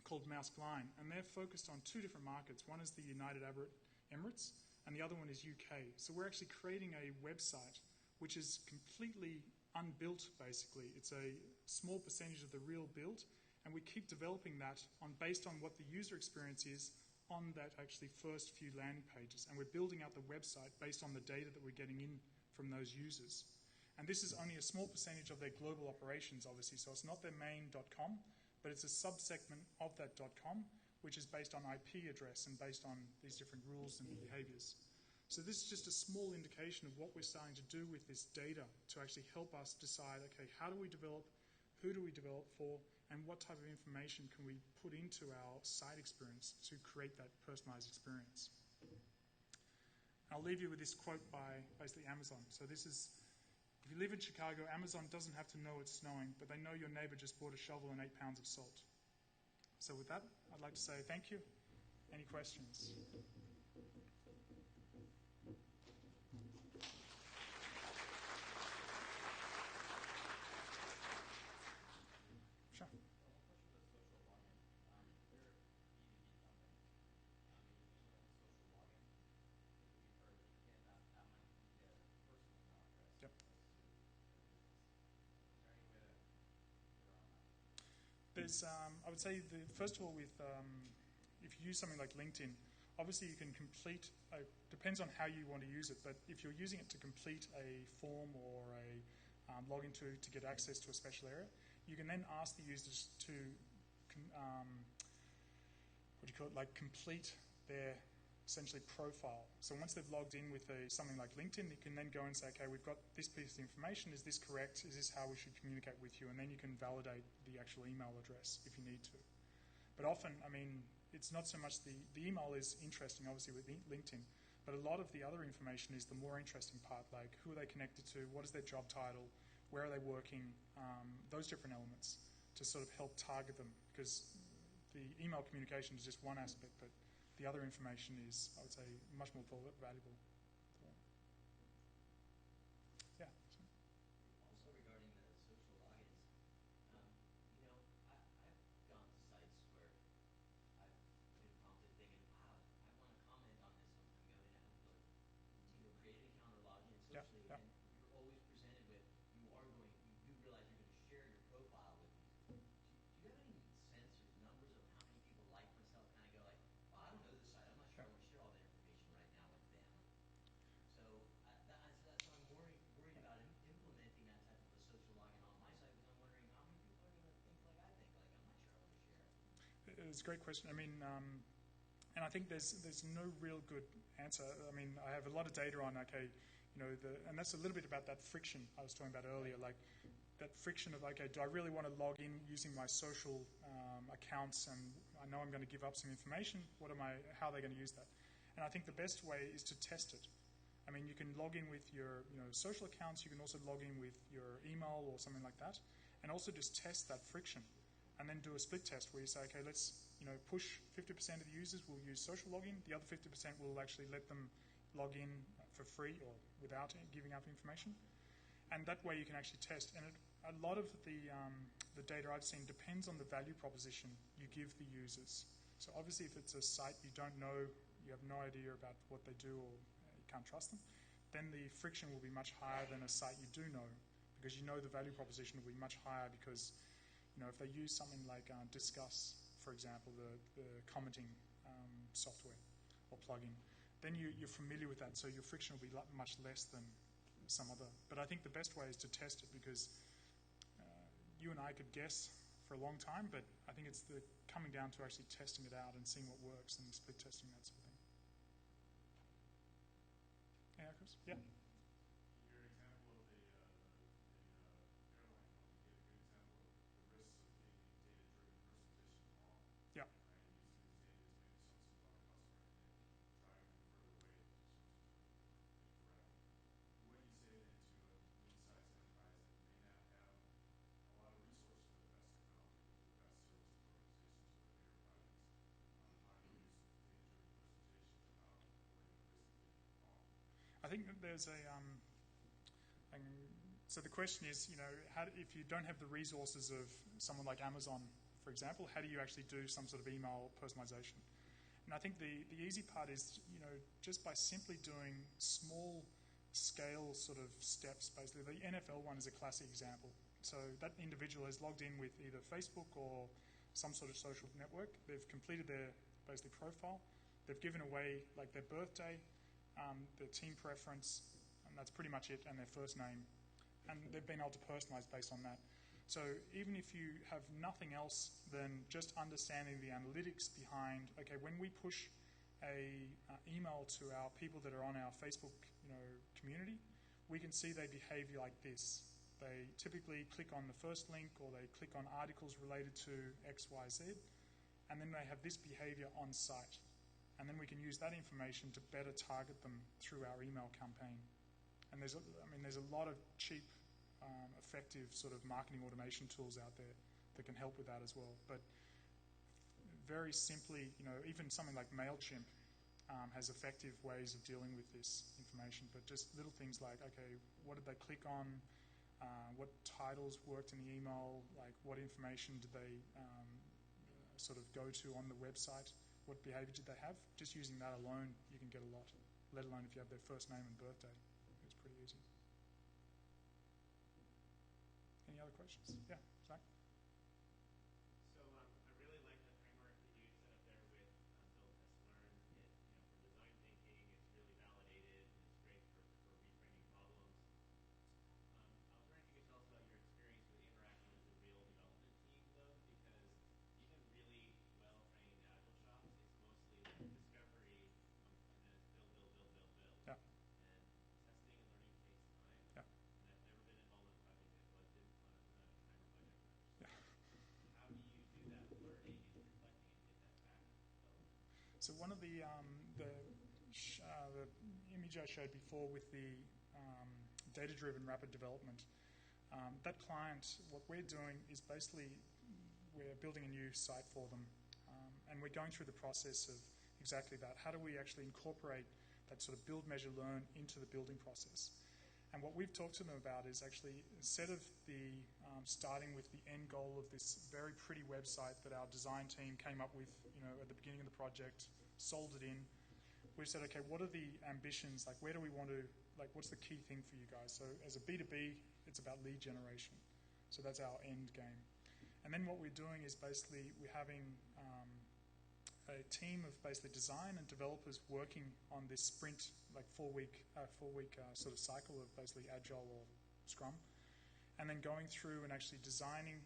called Maersk Line, and they're focused on two different markets. One is the United Arab Emirates, and the other one is UK. So we're actually creating a website which is completely unbuilt, basically. It's a small percentage of the real build, and we keep developing that based on what the user experience is on that actually first few landing pages. And we're building out the website based on the data that we're getting in from those users. And this is only a small percentage of their global operations, obviously, so it's not their main .com, but it's a subsegment of that .com, which is based on IP address and based on these different rules and behaviors. So this is just a small indication of what we're starting to do with this data to actually help us decide, okay, how do we develop, who do we develop for, and what type of information can we put into our site experience to create that personalized experience. I'll leave you with this quote by basically Amazon. So this is, if you live in Chicago, Amazon doesn't have to know it's snowing, but they know your neighbor just bought a shovel and 8 pounds of salt. So with that, I'd like to say thank you. Any questions? Sure. Yep. There's, I would say, first of all, with if you use something like LinkedIn, obviously you can complete, depends on how you want to use it, but if you're using it to complete a form or a login to get access to a special area, you can then ask the users to, complete their essentially profile. So once they've logged in with something like LinkedIn, you can then go and say, okay, we've got this piece of information, is this correct? Is this how we should communicate with you? And then you can validate the actual email address if you need to. But often, I mean, it's not so much the email is interesting, obviously, with LinkedIn, but a lot of the other information is the more interesting part, like who are they connected to, what is their job title, where are they working, those different elements to sort of help target them, because the email communication is just one aspect, but the other information is, I would say, much more valuable. Yeah. Also regarding the social logins, I've gone to sites where I've been prompted thinking, wow, I want to comment on this. I'm going to output, create an account or log in socially, Yeah. and you're always presented with, you do realize you're going to share your profile with people. Do you have any sense or numbers of how many people like myself kind of go like, oh, I don't know this site, I'm not sure I want to share all that information right now with them. So I'm worried about implementing that type of a social login on my site, because I'm wondering how many people are going to think like I think, like I'm not sure I want to share it. It's a great question. I mean, and I think there's no real good answer. I mean, I have a lot of data on, okay, and that's a little bit about that friction I was talking about earlier, like that friction of, okay, do I really want to log in using my social accounts, and I know I'm going to give up some information, how are they going to use that? And I think the best way is to test it. I mean, you can log in with your social accounts, you can also log in with your email or something like that, and also just test that friction, and then do a split test where you say, okay, let's push 50% of the users will use social login, the other 50% will actually let them log in for free or without giving up information. And that way you can actually test. And a lot of the data I've seen depends on the value proposition you give the users. So obviously if it's a site you don't know, you have no idea about what they do, or you can't trust them, then the friction will be much higher than a site you do know, because you know the value proposition will be much higher, because if they use something like Discuss, for example, the commenting software or plugin, then you're familiar with that, so your friction will be much less than some other. But I think the best way is to test it, because you and I could guess for a long time, but I think it's coming down to actually testing it out and seeing what works and split testing, that sort of thing. Chris? Yeah. Your example of the airline company gave a good example of the risks of taking data-driven personalization wrong. Yeah. Right? Using this data to make assumptions about a customer and then driving them further away if those assumptions were incorrect. What do you say then to a mid-sized enterprise that may not have a lot of resources for the best technology, for the best services organizations for their bigger projects on how to use data-driven personalization without avoiding the risk of getting it wrong? I think that there's so the question is, if you don't have the resources of someone like Amazon, for example, how do you actually do some sort of email personalization? And I think the easy part is, just by simply doing small scale sort of steps, basically. The NFL one is a classic example. So that individual has logged in with either Facebook or some sort of social network. They've completed their basically profile. They've given away like their birthday, their team preference, and that's pretty much it, and their first name. And they've been able to personalize based on that. So even if you have nothing else than just understanding the analytics behind, okay, when we push a email to our people that are on our Facebook, community, we can see they behave like this. They typically click on the first link, or they click on articles related to X, Y, Z, and then they have this behavior on site. And then we can use that information to better target them through our email campaign. And there's a lot of cheap, effective sort of marketing automation tools out there that can help with that as well. But very simply, even something like MailChimp has effective ways of dealing with this information. But just little things like, okay, what did they click on? What titles worked in the email? Like, what information did they sort of go to on the website? What behavior did they have? Just using that alone, you can get a lot, let alone if you have their first name and birthday. It's pretty easy. Any other questions? Yeah, Zach? So I really like the framework that you set up there with build, test, learn. For design thinking, it's really validated. It's great for reframing problems. I was wondering if you could tell us about your experience with interacting with the real development team, though, because even really well-trained agile shops, it's mostly like discovery, and then it's build. Yeah. And testing and learning takes time. Yeah. And I've never been involved in a project that wasn't on a time or budget crunch. Yeah. How do you do that learning and reflecting and get that back to development? So one of the image I showed before with the data-driven rapid development, that client, what we're doing is basically we're building a new site for them, and we're going through the process of exactly that. How do we actually incorporate that sort of build, measure, learn into the building process? And what we've talked to them about is actually, instead of the starting with the end goal of this very pretty website that our design team came up with, at the beginning of the project, sold it in, we've said, okay, what are the ambitions? Like, where do we want to, what's the key thing for you guys? So as a B2B, it's about lead generation. So that's our end game. And then what we're doing is basically we're having a team of basically design and developers working on this sprint, like four-week sort of cycle of basically Agile or Scrum, and then going through and actually designing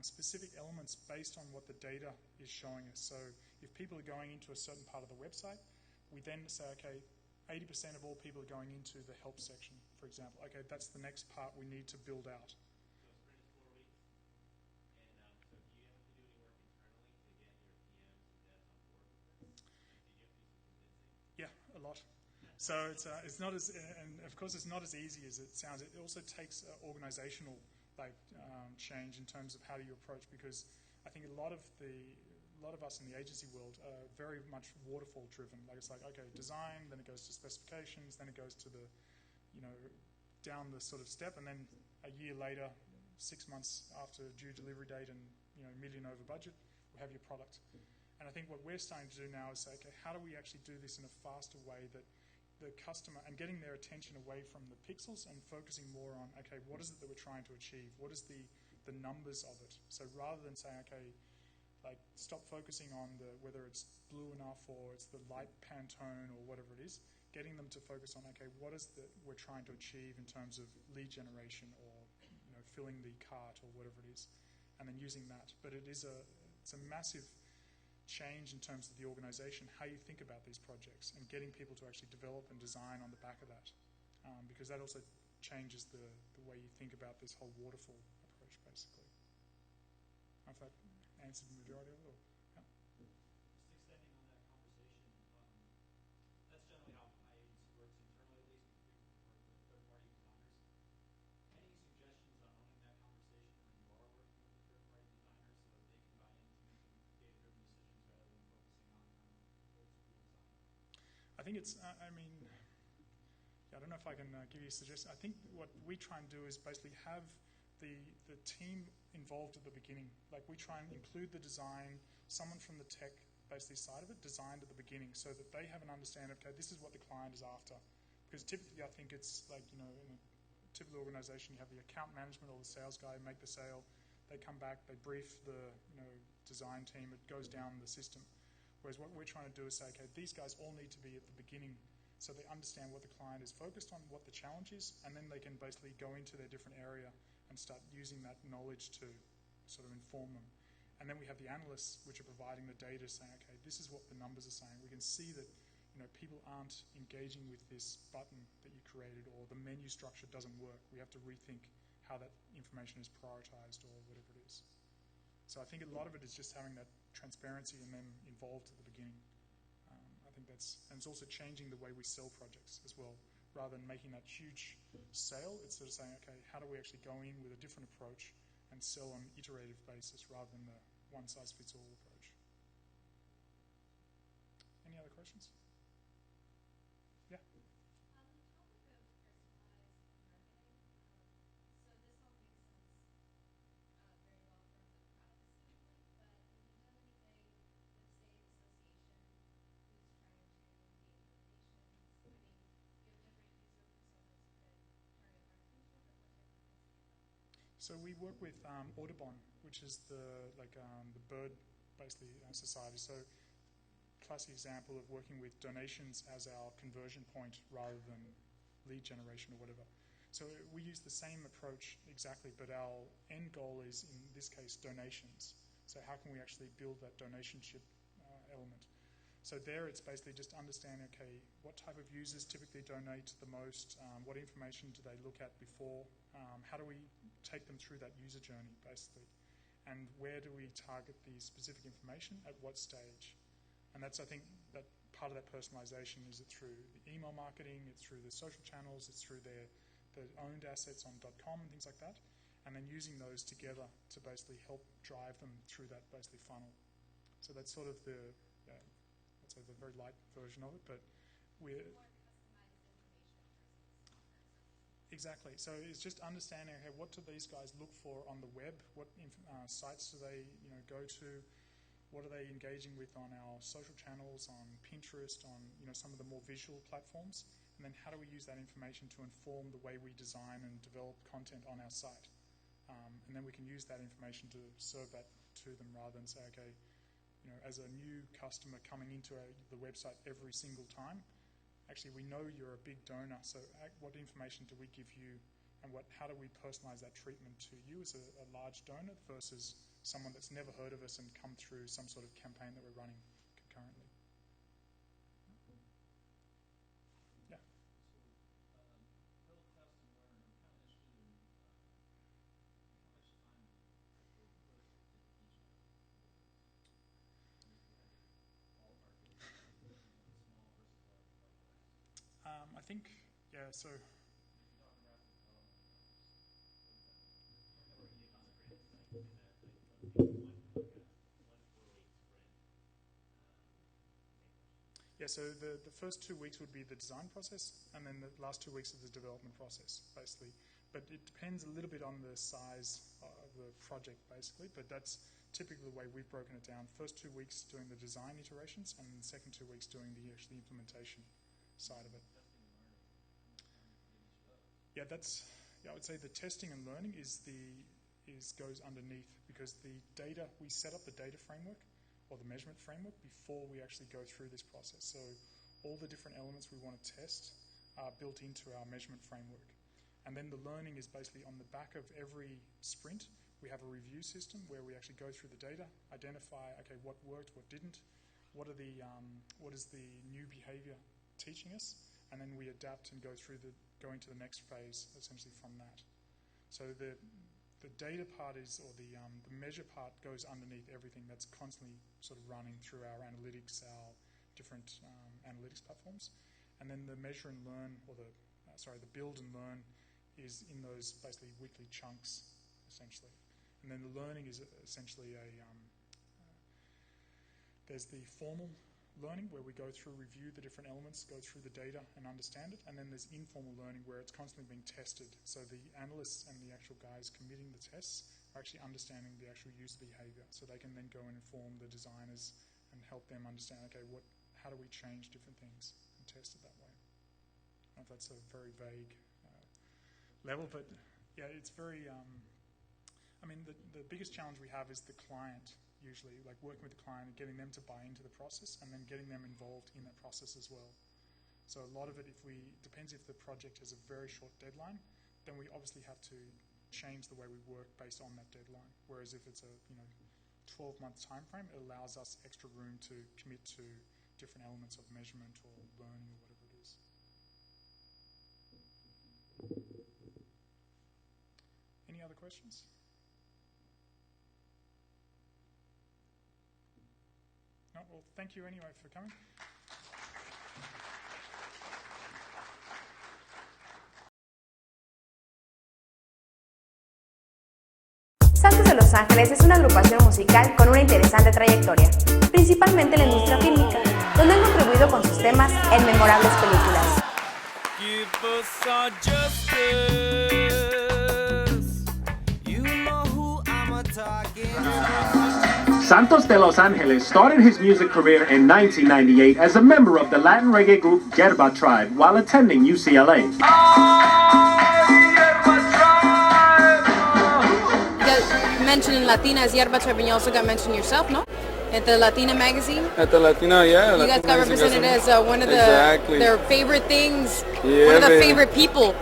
specific elements based on what the data is showing us. So if people are going into a certain part of the website, we then say, okay, 80% of all people are going into the help section, for example. Okay, that's the next part we need to build out. So a sprint is 4 weeks. And so do you have to do any work internally to get your PMs and devs on board with this? Like, did you have to do some convincing? Yeah, a lot. So it's not as, and of course it's not as easy as it sounds. It also takes organizational change in terms of how do you approach, because I think a lot of us in the agency world are very much waterfall driven. Like, it's like, okay, design, then it goes to specifications, then it goes to the, down the sort of step, and then a year later, 6 months after due delivery date and, million over budget, we have your product. And I think what we're starting to do now is say, okay, how do we actually do this in a faster way that the customer, and getting their attention away from the pixels and focusing more on, okay, what is it that we're trying to achieve? What is the numbers of it? So rather than saying, okay, stop focusing on whether it's blue enough or it's the light Pantone or whatever it is, getting them to focus on, okay, what is we're trying to achieve in terms of lead generation or filling the cart or whatever it is, and then using that. But it's a massive change in terms of the organization, how you think about these projects, and getting people to actually develop and design on the back of that. because that also changes the way you think about this whole waterfall approach, basically. I don't know if that answered the majority of it. Yeah. Just extending on that conversation, that's generally how my agency works internally, at least. We work with third-party designers. Any suggestions on owning that conversation when you are working with a third-party designer so that they can buy into making data-driven decisions rather than focusing on old-school design? I think it's, I don't know if I can give you a suggestion. I think what we try and do is basically have the team involved at the beginning. Like, we try and include the design, someone from the tech basically side of it designed at the beginning so that they have an understanding of, okay, this is what the client is after. Because typically I think it's like, in a typical organization, you have the account management or the sales guy make the sale, they come back, they brief the design team, it goes down the system. Whereas what we're trying to do is say, okay, these guys all need to be at the beginning so they understand what the client is focused on, what the challenge is, and then they can basically go into their different area and start using that knowledge to sort of inform them. And then we have the analysts, which are providing the data, saying, okay, this is what the numbers are saying. We can see that people aren't engaging with this button that you created, or the menu structure doesn't work. We have to rethink how that information is prioritized or whatever it is. So I think a lot of it is just having that transparency and them involved at the beginning. I think and it's also changing the way we sell projects as well. Rather than making that huge sale, it's sort of saying, okay, how do we actually go in with a different approach and sell on an iterative basis rather than the one-size-fits-all approach. Any other questions? Yeah? On the topic of personalized marketing, so this all makes sense very well from the product standpoint, but have you done anything with, say, an association who's trying to gain donations? I mean, you have different user personas you could target marketing toward. What type of things have you done there? So we work with Audubon, which is the bird, basically, society. So classic example of working with donations as our conversion point rather than lead generation or whatever. So we use the same approach exactly, but our end goal is, in this case, donations. So how can we actually build that donationship element? So there it's basically just understanding, okay, what type of users typically donate the most, what information do they look at before, how do we take them through that user journey, basically, and where do we target the specific information at what stage? And that's, I think, that part of that personalization is it through the email marketing, it's through the social channels, it's through their owned assets on .com and things like that, and then using those together to basically help drive them through that basically funnel. So that's sort of the very light version of it, but we're More customized information versus offers. exactly. So it's just understanding, okay, what do these guys look for on the web? What sites do they go to? What are they engaging with on our social channels, on Pinterest, on some of the more visual platforms? And then how do we use that information to inform the way we design and develop content on our site? And then we can use that information to serve that to them rather than say, okay, as a new customer coming into the website every single time, actually we know you're a big donor, so what information do we give you, and how do we personalize that treatment to you as a large donor versus someone that's never heard of us and come through some sort of campaign that we're running concurrently. Yeah. So, build, test, and learn. I'm kind of interested in how much time or push did each of you put into it? And if you had to ballpark it, small versus large projects. I think, yeah, so If you're talking rapid development, what does that mean? Or can you concentrate it? Like, say that like one 4-week sprint. Same question. yeah, so the first 2 weeks would be the design process, and then the last 2 weeks is the development process, basically. But it depends a little bit on the size of the project, basically, but that's typically the way we've broken it down. First 2 weeks doing the design iterations, and the second 2 weeks doing the actually implementation side of it. Testing and learning. How much time do you put in each of those? Yeah, I would say the testing and learning goes underneath, because the data, we set up the data framework or the measurement framework before we actually go through this process. So all the different elements we want to test are built into our measurement framework. And then the learning is basically on the back of every sprint. We have a review system where we actually go through the data, identify, okay, what worked, what didn't, what is the new behavior teaching us, and then we adapt and go into the next phase essentially from that. So the data part or the measure part goes underneath everything that's constantly sort of running through our analytics, our different analytics platforms, and then the measure and learn, or the build and learn, is in those basically weekly chunks essentially, and then the learning is essentially there's the formal learning where we go through, review the different elements, go through the data and understand it, and then there's informal learning where it's constantly being tested. So the analysts and the actual guys committing the tests are actually understanding the actual user behavior, so they can then go and inform the designers and help them understand, okay, how do we change different things and test it that way. I don't know if that's a very vague level, but yeah, it's very, the biggest challenge we have is the client. Usually, like working with the client and getting them to buy into the process and then getting them involved in that process as well. So a lot of it, depends if the project has a very short deadline, then we obviously have to change the way we work based on that deadline. Whereas if it's a 12-month time frame, it allows us extra room to commit to different elements of measurement or learning or whatever it is. Any other questions? No, well, thank you anyway for coming. Santos de Los Ángeles es una agrupación musical con una interesante trayectoria, principalmente en la industria fílmica, donde han contribuido con sus temas en memorables películas. Give us our justice. You know who I'm talking about. Santos de Los Angeles started his music career in 1998 as a member of the Latin reggae group Yerba Tribe while attending UCLA. You mentioned in Latina as Yerba Tribe, and you also got mentioned yourself, no? At the Latina magazine? At the Latina, yeah. You guys got represented as one of their favorite things, yeah, one of the favorite people.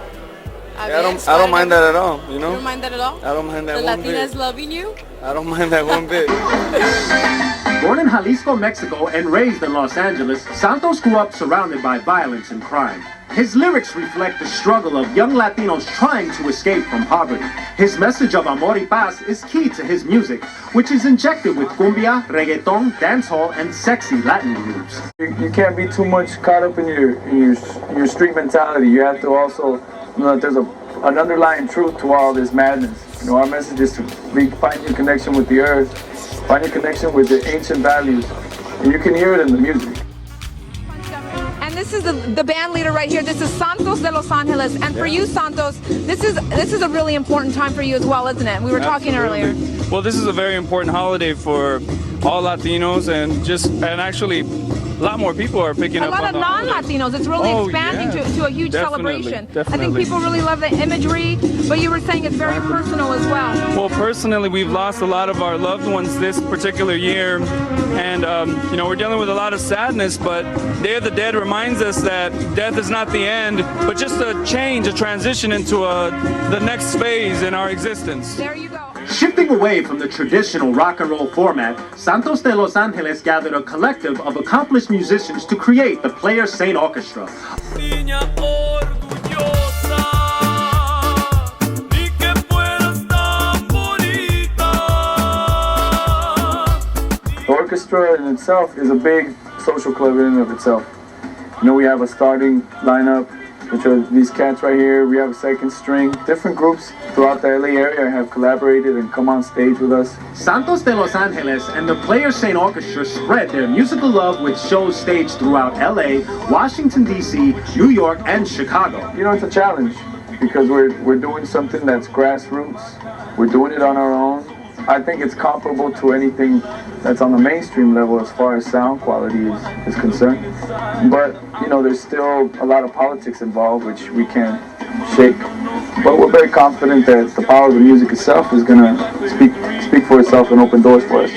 Yeah, I don't mind that at all, you know? You don't mind that at all? I don't mind that one bit. The Latinas loving you? I don't mind that one bit. Born in Jalisco, Mexico, and raised in Los Angeles, Santos grew up surrounded by violence and crime. His lyrics reflect the struggle of young Latinos trying to escape from poverty. His message of amor y paz is key to his music, which is injected with cumbia, reggaeton, dancehall, and sexy Latin grooves. You can't be too much caught up in your street mentality. You have to also know that there's an underlying truth to all this madness. Our message is to find your connection with the earth, find your connection with the ancient values, and you can hear it in the music. And this is the band leader right here. This is Santos de Los Angeles. And for you, Santos, this is a really important time for you as well, isn't it? We were talking earlier. Well, this is a very important holiday for all Latinos, and actually a lot more people are picking up on a lot of non-Latinos. It's really expanding to a huge celebration. Definitely. I think people really love the imagery, but you were saying it's very personal as well. Well, personally, we've lost a lot of our loved ones this particular year, and we're dealing with a lot of sadness, but Day of the Dead reminds us that death is not the end, but just a change, a transition into the next phase in our existence. There you go. Shifting away from the traditional rock and roll format, Santos de Los Angeles gathered a collective of accomplished musicians to create the Player Saint Orchestra. The orchestra in itself is a big social club in and of itself. We have a starting lineup, which are these cats right here. We have a second string. Different groups throughout the LA area have collaborated and come on stage with us. Santos de Los Angeles and the Player Saint Orchestra spread their musical love with shows staged throughout LA, Washington, D.C., New York, and Chicago. It's a challenge because we're doing something that's grassroots. We're doing it on our own. I think it's comparable to anything that's on the mainstream level as far as sound quality is concerned. But, there's still a lot of politics involved, which we can't shake. But we're very confident that the power of the music itself is going to speak for itself and open doors for us.